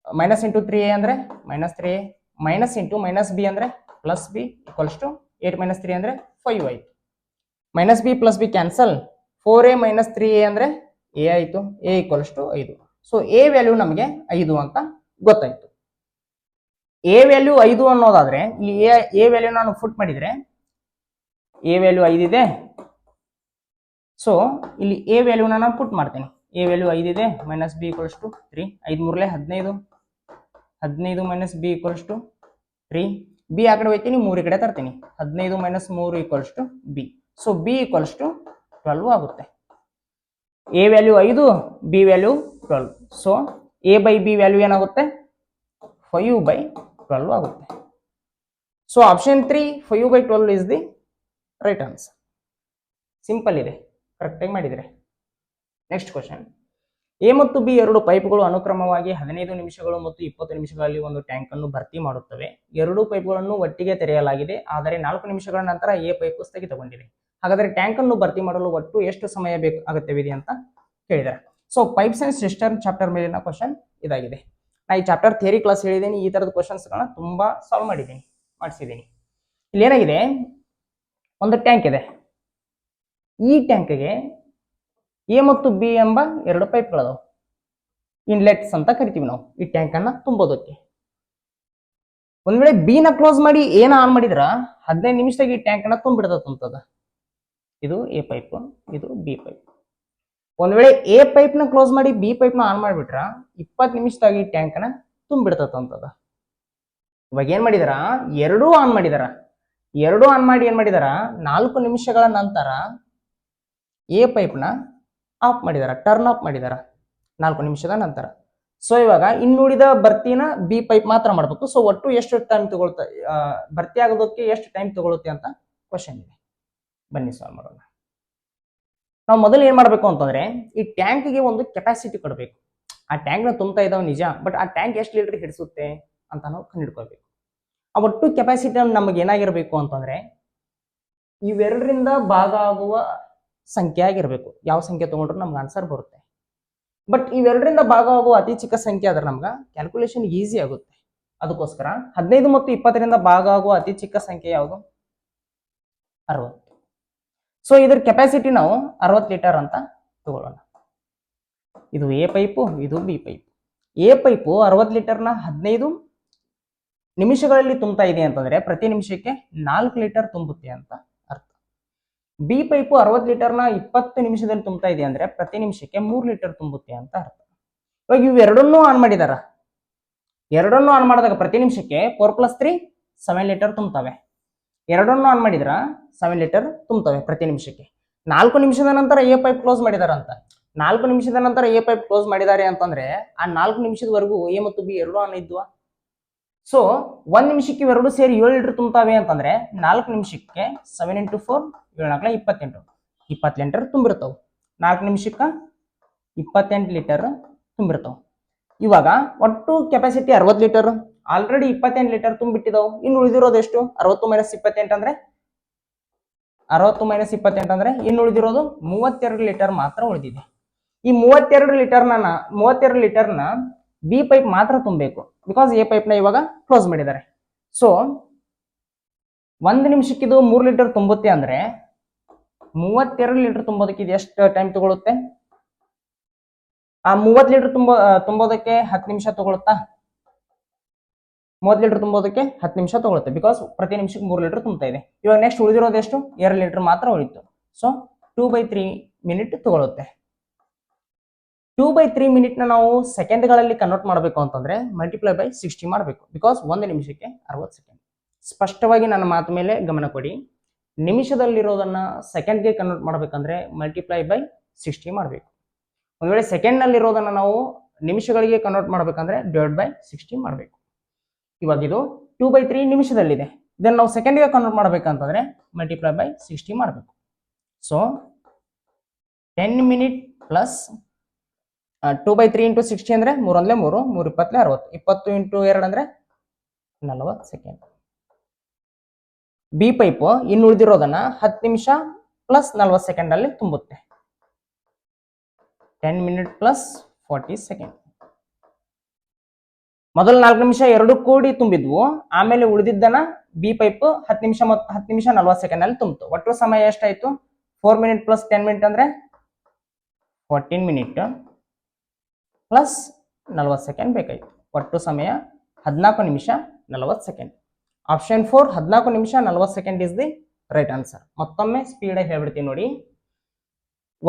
minus into 3a ಅಂದರೆ -3a, ಮೈನಸ್ ಇಂಟು -b ಅಂದರೆ +b ಈಕ್ವಲ್ಸ್ ಟು 8 - 3 ಅಂದರೆ 5 ಆಯಿತು. -b + b cancel, 4a - 3a ಅಂದರೆ a ಆಯಿತು, a equals to 5. So a value ನಮಗೆ 5 ಅಂತ ಗೊತ್ತಾಯ್ತು. a ವ್ಯಾಲ್ಯೂ 5 ಅನ್ನೋದಾದ್ರೆ ಇಲ್ಲಿ a ವ್ಯಾಲ್ಯೂ ನಾನು ಫುಟ್ ಮಾಡಿದ್ರೆ a ವ್ಯಾಲ್ಯೂ 5 ಇದೆ. ಸೊ ಇಲ್ಲಿ a ವ್ಯಾಲ್ಯೂನ ನಾನು ಪುಟ್ ಮಾಡ್ತೀನಿ. a ವ್ಯಾಲ್ಯೂ 5 ಇದೆ, -b equals to 3, 5 × 3 = 15 - b equals to 3, b ಆ ಕಡೆ ಹೋಗ್ತೀನಿ, 3 ಈ ಕಡೆ ತರ್ತೀನಿ, 15 - 3 equals to b. So b equals to 12 ಆಗುತ್ತೆ. a value 5, b value 12. So a/b value ಏನಾಗುತ್ತೆ? 5/12 ಆಗುತ್ತೆ. So option 3 5/12 is the right answer. Simple ಇದೆ, ಕರೆಕ್ಟಾಗಿ ಮಾಡಿದರೆ. Next question. ಎ ಮತ್ತು ಬಿ ಎರಡು ಪೈಪ್ಗಳು ಅನುಕ್ರಮವಾಗಿ 15 ನಿಮಿಷಗಳು ಮತ್ತು 20 ನಿಮಿಷಗಳಲ್ಲಿ ಒಂದು ಟ್ಯಾಂಕ್ ಅನ್ನು ಭರ್ತಿ ಮಾಡುತ್ತವೆ. ಎರಡೂ ಪೈಪ್ಗಳನ್ನು ಒಟ್ಟಿಗೆ ತೆರೆಯಲಾಗಿದೆ, ಆದರೆ 4 ನಿಮಿಷಗಳ ನಂತರ ಎ ಪೈಪ್ ಸ್ಥಗಿತಗೊಂಡಿದೆ. ಹಾಗಾದರೆ ಟ್ಯಾಂಕ್ ಅನ್ನು ಭರ್ತಿ ಮಾಡಲು ಒಟ್ಟು ಎಷ್ಟು ಸಮಯ ಅಗತ್ಯವಿದೆ ಅಂತ ಕೇಳಿದ್ದಾರೆ. So pipes and system chapter ಮೇಲಿನ ಕ್ವಶನ್ ಇದಾಗಿದೆ. ನಾ ಈ ಚಾಪ್ಟರ್ ಥಿಯರಿ ಕ್ಲಾಸ್ ಹೇಳಿದ್ದೀನಿ, ಈ ತರದ ಕ್ವಶನ್ಸ್ಗಳನ್ನ ತುಂಬಾ ಸಾಲ್ವ್ ಮಾಡಿಸಿದ್ದೀನಿ. ಇಲ್ಲಿ ಏನಾಗಿದೆ, ಒಂದು ಟ್ಯಾಂಕ್ ಇದೆ. ಈ ಟ್ಯಾಂಕ್ಗೆ ಎ ಮತ್ತು ಬಿ ಎಂಬ ಎರಡು ಪೈಪ್ಗಳದಾವೆ, ಇನ್ಲೆಟ್ಸ್ ಅಂತ ಕರಿತೀವಿ ನಾವು ಈ ಟ್ಯಾಂಕ್ ಅನ್ನ ತುಂಬೋದಕ್ಕೆ. ಒಂದ್ ವೇಳೆ ಬಿ ನ ಕ್ಲೋಸ್ ಮಾಡಿ ಎನ ಆನ್ ಮಾಡಿದ್ರ 15 ನಿಮಿಷದಾಗ ಈ ಟ್ಯಾಂಕ್ ಅನ್ನ ತುಂಬಿಡ್ತಂತದ. ಇದು ಎ ಪೈಪ್, ಇದು ಬಿ ಪೈಪ್. ಒಂದ್ ವೇಳೆ ಎ ಪೈಪ್ ನ ಕ್ಲೋಸ್ ಮಾಡಿ ಬಿ ಪೈಪ್ ನ ಆನ್ ಮಾಡಿಬಿಟ್ರ 20 ನಿಮಿಷದಾಗ ಈ ಟ್ಯಾಂಕ್ ಅನ್ನ ತುಂಬಿಡ್ತಂತದ. ಇವಾಗ ಏನ್ ಮಾಡಿದಾರ, ಎರಡೂ ಆನ್ ಮಾಡಿದಾರ. ಎರಡೂ ಆನ್ ಮಾಡಿ ಏನ್ ಮಾಡಿದಾರ, 4 ನಿಮಿಷಗಳ ನಂತರ ಎ ಪೈಪ್ ನ ಆಫ್ ಮಾಡಿದಾರ, ಟರ್ನ್ ಆಫ್ ಮಾಡಿದಾರ 4 ನಿಮಿಷದ ನಂತರ. ಸೊ ಇವಾಗ ಇನ್ನುಳಿದ ಭರ್ತಿನ ಬಿ ಪೈಪ್ ಮಾತ್ರ ಮಾಡಬೇಕು. ಸೊ ಒಟ್ಟು ಎಷ್ಟು ಟೈಮ್ ತಗೊಳ್ತಾ, ಭರ್ತಿ ಆಗೋದಕ್ಕೆ ಎಷ್ಟು ಟೈಮ್ ತಗೊಳುತ್ತೆ ಅಂತ ಕ್ವಶನ್ ಇದೆ. ಬನ್ನಿ ಸಾಲ್ವ್ ಮಾಡೋಣ. ನಾವು ಮೊದಲು ಏನ್ ಮಾಡ್ಬೇಕು ಅಂತಂದ್ರೆ, ಈ ಟ್ಯಾಂಕ್ಗೆ ಒಂದು ಕೆಪಾಸಿಟಿ ಕೊಡಬೇಕು. ಆ ಟ್ಯಾಂಕ್ ನ ತುಂಬ್ತಾ ಇದಾವ ನಿಜ, ಬಟ್ ಆ ಟ್ಯಾಂಕ್ ಎಷ್ಟು ಲೀಟರ್ ಹಿಡಿಸುತ್ತೆ ಅಂತ ನಾವು ಕಂಡುಹಿಡ್ಕೊಳ್ಬೇಕು. ಆ ಒಟ್ಟು ಕೆಪಾಸಿಟಿ ನಮಗೆ ಏನಾಗಿರ್ಬೇಕು ಅಂತಂದ್ರೆ, ಇವೆರಡರಿಂದ ಭಾಗ ಆಗುವ ಸಂಖ್ಯೆ ಆಗಿರ್ಬೇಕು. ಯಾವ ಸಂಖ್ಯೆ ತಗೊಂಡ್ರು ನಮ್ಗೆ ಆನ್ಸರ್ ಬರುತ್ತೆ. ಬಟ್ ಇವೆರಡರಿಂದ ಭಾಗ ಆಗುವ ಅತಿ ಚಿಕ್ಕ ಸಂಖ್ಯೆ ಆದ್ರೆ ನಮ್ಗೆ ಕ್ಯಾಲ್ಕುಲೇಷನ್ ಈಸಿ ಆಗುತ್ತೆ. ಅದಕ್ಕೋಸ್ಕರ 15 ಮತ್ತು 20ರಿಂದ ಭಾಗ ಆಗುವ ಅತಿ ಚಿಕ್ಕ ಸಂಖ್ಯೆ ಯಾವುದು? 60. ಸೊ ಇದ್ರ ಕೆಪಾಸಿಟಿ ನಾವು 60 ಲೀಟರ್ ಅಂತ ತಗೊಳ್ಳೋಣ. ಇದು ಎ ಪೈಪು, ಇದು ಬಿ ಪೈಪ್. ಎ ಪೈಪು 60 ಲೀಟರ್ನ 15 ನಿಮಿಷಗಳಲ್ಲಿ ತುಂಬುತ್ತಾ ಇದೆ ಅಂತಂದ್ರೆ ಪ್ರತಿ ನಿಮಿಷಕ್ಕೆ 4 ಲೀಟರ್ ತುಂಬುತ್ತೆ ಅಂತ ಅರ್ಥ. ಬಿ ಪೈಪು 60 ಲೀಟರ್ನ 20 ನಿಮಿಷದಲ್ಲಿ ತುಂಬುತ್ತಾ ಇದೆ ಅಂದ್ರೆ ಪ್ರತಿ ನಿಮಿಷಕ್ಕೆ 3 ಲೀಟರ್ ತುಂಬುತ್ತೆ ಅಂತ ಅರ್ಥ. ಇವಾಗ ಇವೆರಡನ್ನೂ ಆನ್ ಮಾಡಿದಾರ. ಎರಡನ್ನೂ ಆನ್ ಮಾಡಿದಾಗ ಪ್ರತಿ ನಿಮಿಷಕ್ಕೆ 4 + 3 7 ಲೀಟರ್ ತುಂಬುತ್ತವೆ. ಎರಡನ್ನೂ ಆನ್ ಮಾಡಿದ್ರ 7 ಲೀಟರ್ ತುಂಬುತ್ತವೆ ಪ್ರತಿ ನಿಮಿಷಕ್ಕೆ. 4 ನಿಮಿಷದ ನಂತರ ಎ ಪೈಪ್ ಕ್ಲೋಸ್ ಮಾಡಿದಾರ ಅಂತ. 4 ನಿಮಿಷದ ನಂತರ ಎ ಪೈಪ್ ಕ್ಲೋಸ್ ಮಾಡಿದ್ದಾರೆ ಅಂತಂದ್ರೆ ಆ 4 ನಿಮಿಷದವರೆಗೂ ಎ ಮತ್ತು ಬಿ ಎರಡೂ ಆನ್ ಇದ್ವಾ. ಸೊ 1 ನಿಮಿಷಕ್ಕೆ ಇವೆರಡು ಸೇರಿ 7 ಲೀಟರ್ ತುಂಬುತ್ತವೆ ಅಂತಂದ್ರೆ 4 ನಿಮಿಷಕ್ಕೆ 7 × 4 7 × 4 28 ಲೀಟರ್ ತುಂಬಿರ್ತಾವ. 4 ನಿಮಿಷಕ್ಕೆ 28 ಲೀಟರ್ ತುಂಬಿರ್ತಾವ. ಇವಾಗ ಒಟ್ಟು ಕೆಪಾಸಿಟಿ 60 ಲೀಟರ್, ಆಲ್ರೆಡಿ 28 ಲೀಟರ್ ತುಂಬಿಟ್ಟಿದಾವ್. ಇನ್ನು ಉಳಿದಿರೋದು ಎಷ್ಟು? 60 - 28 ಅಂದ್ರೆ 60 - 28 ಅಂದ್ರೆ ಇನ್ನು ಉಳಿದಿರೋದು 32 ಲೀಟರ್ ಮಾತ್ರ ಉಳಿದಿದೆ. ಈ 32 ಲೀಟರ್ನ ಬಿ ಪೈಪ್ ಮಾತ್ರ ತುಂಬಬೇಕು, ಬಿಕಾಸ್ ಎ ಪೈಪ್ ನ ಇವಾಗ ಕ್ಲೋಸ್ ಮಾಡಿದ್ದಾರೆ. ಸೊ 1 ನಿಮಿಷಕ್ಕೆ ಇದು 3 ಲೀಟರ್ ತುಂಬುತ್ತೆ ಅಂದ್ರೆ 32 ಲೀಟರ್ ತುಂಬೋದಕ್ಕೆ ಇದು ಎಷ್ಟು ಟೈಮ್ ತಗೊಳುತ್ತೆ? ಆ 30 ಲೀಟರ್ ತುಂಬೋದಕ್ಕೆ 10 ನಿಮಿಷ ತಗೊಳುತ್ತಾ? 30 ಲೀಟರ್ ತುಂಬೋದಕ್ಕೆ 10 ನಿಮಿಷ ತಗೊಳುತ್ತೆ, ಬಿಕಾಸ್ ಪ್ರತಿ ನಿಮಿಷಕ್ಕೆ 3 ಲೀಟರ್ ತುಂಬ್ತಾ ಇದೆ. ಇವಾಗ ನೆಕ್ಸ್ಟ್ ಉಳಿದಿರೋದು ಎಷ್ಟು? 2 ಲೀಟರ್ ಮಾತ್ರ ಉಳಿತು. ಸೊ 2/3 ಮಿನಿಟ್ ತಗೊಳುತ್ತೆ. 2/3 ಮಿನಿಟ್ ನ ನಾವು ಸೆಕೆಂಡ್ಗಳಲ್ಲಿ ಕನ್ವರ್ಟ್ ಮಾಡಬೇಕು ಅಂತಂದ್ರೆ ಮಲ್ಟಿಪ್ಲೈ ಬೈ 60 ಮಾಡಬೇಕು, ಬಿಕಾಸ್ 1 ನಿಮಿಷಕ್ಕೆ 60 ಸೆಕೆಂಡ್. ಸ್ಪಷ್ಟವಾಗಿ ನನ್ನ ಮಾತು ಮೇಲೆ ಗಮನ ಕೊಡಿ. ನಿಮಿಷದಲ್ಲಿರೋದನ್ನ ಸೆಕೆಂಡ್ಗೆ ಕನ್ವರ್ಟ್ ಮಾಡಬೇಕಂದ್ರೆ ಮಲ್ಟಿಪ್ಲೈ ಬೈ 60 ಮಾಡಬೇಕು. ಒಂದ್ ವೇಳೆ ಸೆಕೆಂಡ್ ನಲ್ಲಿ ಇರೋದನ್ನ ನಾವು ನಿಮಿಷಗಳಿಗೆ ಕನ್ವರ್ಟ್ ಮಾಡಬೇಕಂದ್ರೆ ಡಿವೈಡ್ ಬೈ 60 ಮಾಡಬೇಕು. ಇವಾಗ ಇದು 2/3 ನಿಮಿಷದಲ್ಲಿದೆ. ಇದನ್ನ ನಾವು ಸೆಕೆಂಡ್ಗೆ ಕನ್ವರ್ಟ್ ಮಾಡಬೇಕಂತಂದ್ರೆ ಮಲ್ಟಿಪ್ಲೈ ಬೈ 60 ಮಾಡಬೇಕು. ಸೊ 10 ಮಿನಿಟ್ ಪ್ಲಸ್ 2/3 × 60 ಅಂದ್ರೆ 3 × 3 3 × 20 60. 20 × 2 ಅಂದ್ರೆ 40 ಸೆಕೆಂಡ್. ಬಿ ಪೈಪ್ ಇನ್ನು ಉಳಿದಿರೋದನ್ನ 10 ನಿಮಿಷ ಪ್ಲಸ್ 40 ಸೆಕೆಂಡ್ ಅಲ್ಲಿ ತುಂಬುತ್ತೆ. 10 ಮಿನಿಟ್ ಪ್ಲಸ್ 40 ಸೆಕೆಂಡ್. ಮೊದಲ 4 ನಿಮಿಷ ಎರಡು ಕೂಡಿ ತುಂಬಿದ್ವು, ಆಮೇಲೆ ಉಳಿದಿದ್ದನ್ನ ಬಿ ಪೈಪ್ 10 ನಿಮಿಷ 10 ನಿಮಿಷ 40 ಸೆಕೆಂಡ್ ಅಲ್ಲಿ ತುಂಬಿತು. ಒಟ್ಟು ಸಮಯ ಎಷ್ಟಾಯ್ತು? 4 ಮಿನಿಟ್ ಪ್ಲಸ್ 10 ಮಿನಿಟ್ ಅಂದ್ರೆ 14 ಮಿನಿಟ್ ಪ್ಲಸ್ 40 ಸೆಕೆಂಡ್ ಬೇಕಾಯ್ತು. ಒಟ್ಟು ಸಮಯ 14 ನಿಮಿಷ 40 ಸೆಕೆಂಡ್. ಆಪ್ಷನ್ 4 14 ನಿಮಿಷ 40 second is the right answer. ಮತ್ತೊಮ್ಮೆ ಸ್ಪೀಡ್ ಆಗಿ ಹೇಳ್ಬಿಡ್ತೀನಿ ನೋಡಿ.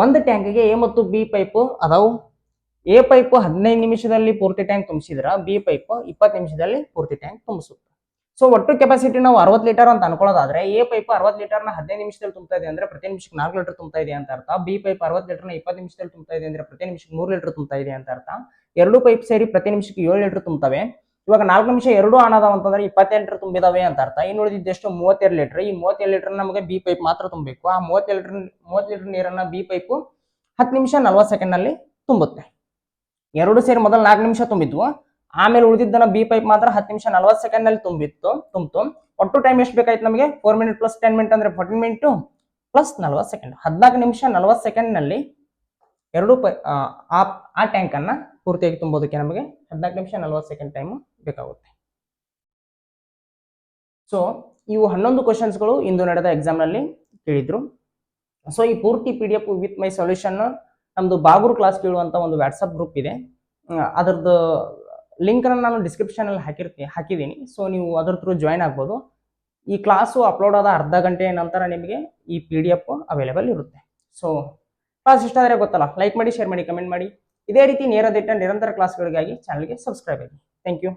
ಒಂದು ಟ್ಯಾಂಕ್ಗೆ ಎ ಮತ್ತು ಬಿ ಪೈಪ್ ಅದಾವು. ಎ ಪೈಪ್ 15 ನಿಮಿಷದಲ್ಲಿ ಪೂರ್ತಿ ಟ್ಯಾಂಕ್ ತುಂಬಿಸಿದ್ರ ಬಿ ಪೈಪ್ 20 ನಿಮಿಷದಲ್ಲಿ ಪೂರ್ತಿ ಟ್ಯಾಂಕ್ ತುಂಬಿಸುತ್ತೆ. ಸೊ ಒಟ್ಟು ಕೆಪಾಸಿಟಿ ನಾವು 60 ಲೀಟರ್ ಅಂತ ಅನ್ಕೊಳ್ಳೋದಾದ್ರೆ ಎ ಪೈಪ್ 60 ಲೀಟರ್ನ 15 ನಿಮಿಷದಲ್ಲಿ ತುಂಬ್ತಾ ಇದೆ ಅಂದ್ರೆ ಪ್ರತಿ ನಿಮಿಷಕ್ಕೆ 4 ಲೀಟರ್ ತುಂಬ್ತಾ ಇದೆ ಅಂತ ಅರ್ಥ. ಬಿ ಪೈಪ್ 60 ಲೀಟರ್ನ 20 ನಿಮಿಷದಲ್ಲಿ ತುಂಬ್ತಾ ಇದೆ ಅಂದ್ರೆ ಪ್ರತಿ ನಿಮಿಷಕ್ಕೆ 3 ಲೀಟರ್ ತುಂಬ್ತಾ ಇದೆ ಅಂತ ಅರ್ಥ. ಎರಡು ಪೈಪ್ ಸೇರಿ ಪ್ರತಿ ನಿಮಿಷಕ್ಕೆ 7 ಲೀಟರ್ ತುಂಬುತ್ತವೆ. ಇವಾಗ 4 ನಿಮಿಷ ಎರಡು ಆನ್ ಅದಾವ ಅಂತಂದ್ರೆ 28 ಲೀಟರ್ ತುಂಬಿದಾವೆ ಅಂತ ಅರ್ಥ. ಇನ್ನು ಉಳಿದಿದ್ದೆಷ್ಟು? 32 ಲೀಟರ್. ಈ 32 ಲೀಟರ್ ನಮಗೆ ಬಿ ಪೈಪ್ ಮಾತ್ರ ತುಂಬಬೇಕು. ಆ 30 ಲೀಟರ್ ನೀರನ್ನ ಬಿ ಪೈಪ್ 10 ನಿಮಿಷ 40 ಸೆಕೆಂಡ್ ನಲ್ಲಿ ತುಂಬುತ್ತೆ. ಎರಡು ಸೇರಿ ಮೊದಲು 4 ನಿಮಿಷ ತುಂಬಿದ್ವು, ಆಮೇಲೆ ಉಳಿದಿದ್ದನ್ನ ಬಿ ಪೈಪ್ ಮಾತ್ರ 10 ನಿಮಿಷ 40 ಸೆಕೆಂಡ್ ನಲ್ಲಿ ತುಂಬಿತ್ತು. ಒಟ್ಟು ಟೈಮ್ ಎಷ್ಟು ಬೇಕಾಯ್ತು ನಮಗೆ? 4 ಮಿನಿಟ್ ಪ್ಲಸ್ 10 ಮಿನಿಟ್ ಅಂದ್ರೆ 14 ಮಿನಿಟ್ ಪ್ಲಸ್ 40 ಸೆಕೆಂಡ್. 14 ನಿಮಿಷ 40 ಸೆಕೆಂಡ್ ನಲ್ಲಿ ಎರಡು ಆ ಟ್ಯಾಂಕ್ ಅನ್ನ ಪೂರ್ತಿಯಾಗಿ ತುಂಬೋದಕ್ಕೆ ನಮಗೆ 14 ನಿಮಿಷ 40 ಸೆಕೆಂಡ್ ಟೈಮ್ ಬೇಕಾಗುತ್ತೆ. ಸೊ ಇವು 11 ಕ್ವಶನ್ಸ್ಗಳು ಇಂದು ನಡೆದ ಎಕ್ಸಾಮ್ ನಲ್ಲಿ ಕೇಳಿದ್ರು. ಸೊ ಈ ಪೂರ್ತಿ PDF ವಿತ್ ಮೈ ಸೊಲ್ಯೂಷನ್ ನಮ್ದು ಬಾಗೂರು ಕ್ಲಾಸ್ ಕೇಳುವಂತ ಒಂದು ವಾಟ್ಸ್ಆಪ್ ಗ್ರೂಪ್ ಇದೆ. ಅದರದ್ದು ಲಿಂಕ್ ಅನ್ನು ನಾನು ಡಿಸ್ಕ್ರಿಪ್ಷನ್ ಅಲ್ಲಿ ಹಾಕಿದ್ದೀನಿ. ಸೊ ನೀವು ಅದರ ಥ್ರೂ ಜಾಯ್ನ್ ಆಗ್ಬೋದು. ಈ ಕ್ಲಾಸು ಅಪ್ಲೋಡ್ ಆದ ಅರ್ಧ ಗಂಟೆಯ ನಂತರ ನಿಮಗೆ ಈ PDF ಅವೈಲೇಬಲ್ ಇರುತ್ತೆ. ಸೊ ಕ್ಲಾಸ್ ಇಷ್ಟ ಆದರೆ ಗೊತ್ತಲ್ಲ, ಲೈಕ್ ಮಾಡಿ, ಶೇರ್ ಮಾಡಿ, ಕಮೆಂಟ್ ಮಾಡಿ. ಇದೇ ರೀತಿ ನೇರ ದಿಟ್ಟ ನಿರಂತರ ಕ್ಲಾಸ್ಗಳಿಗಾಗಿ ಚಾನಲ್ಗೆ ಸಬ್ಸ್ಕ್ರೈಬ್ ಆಗಿ. Thank you.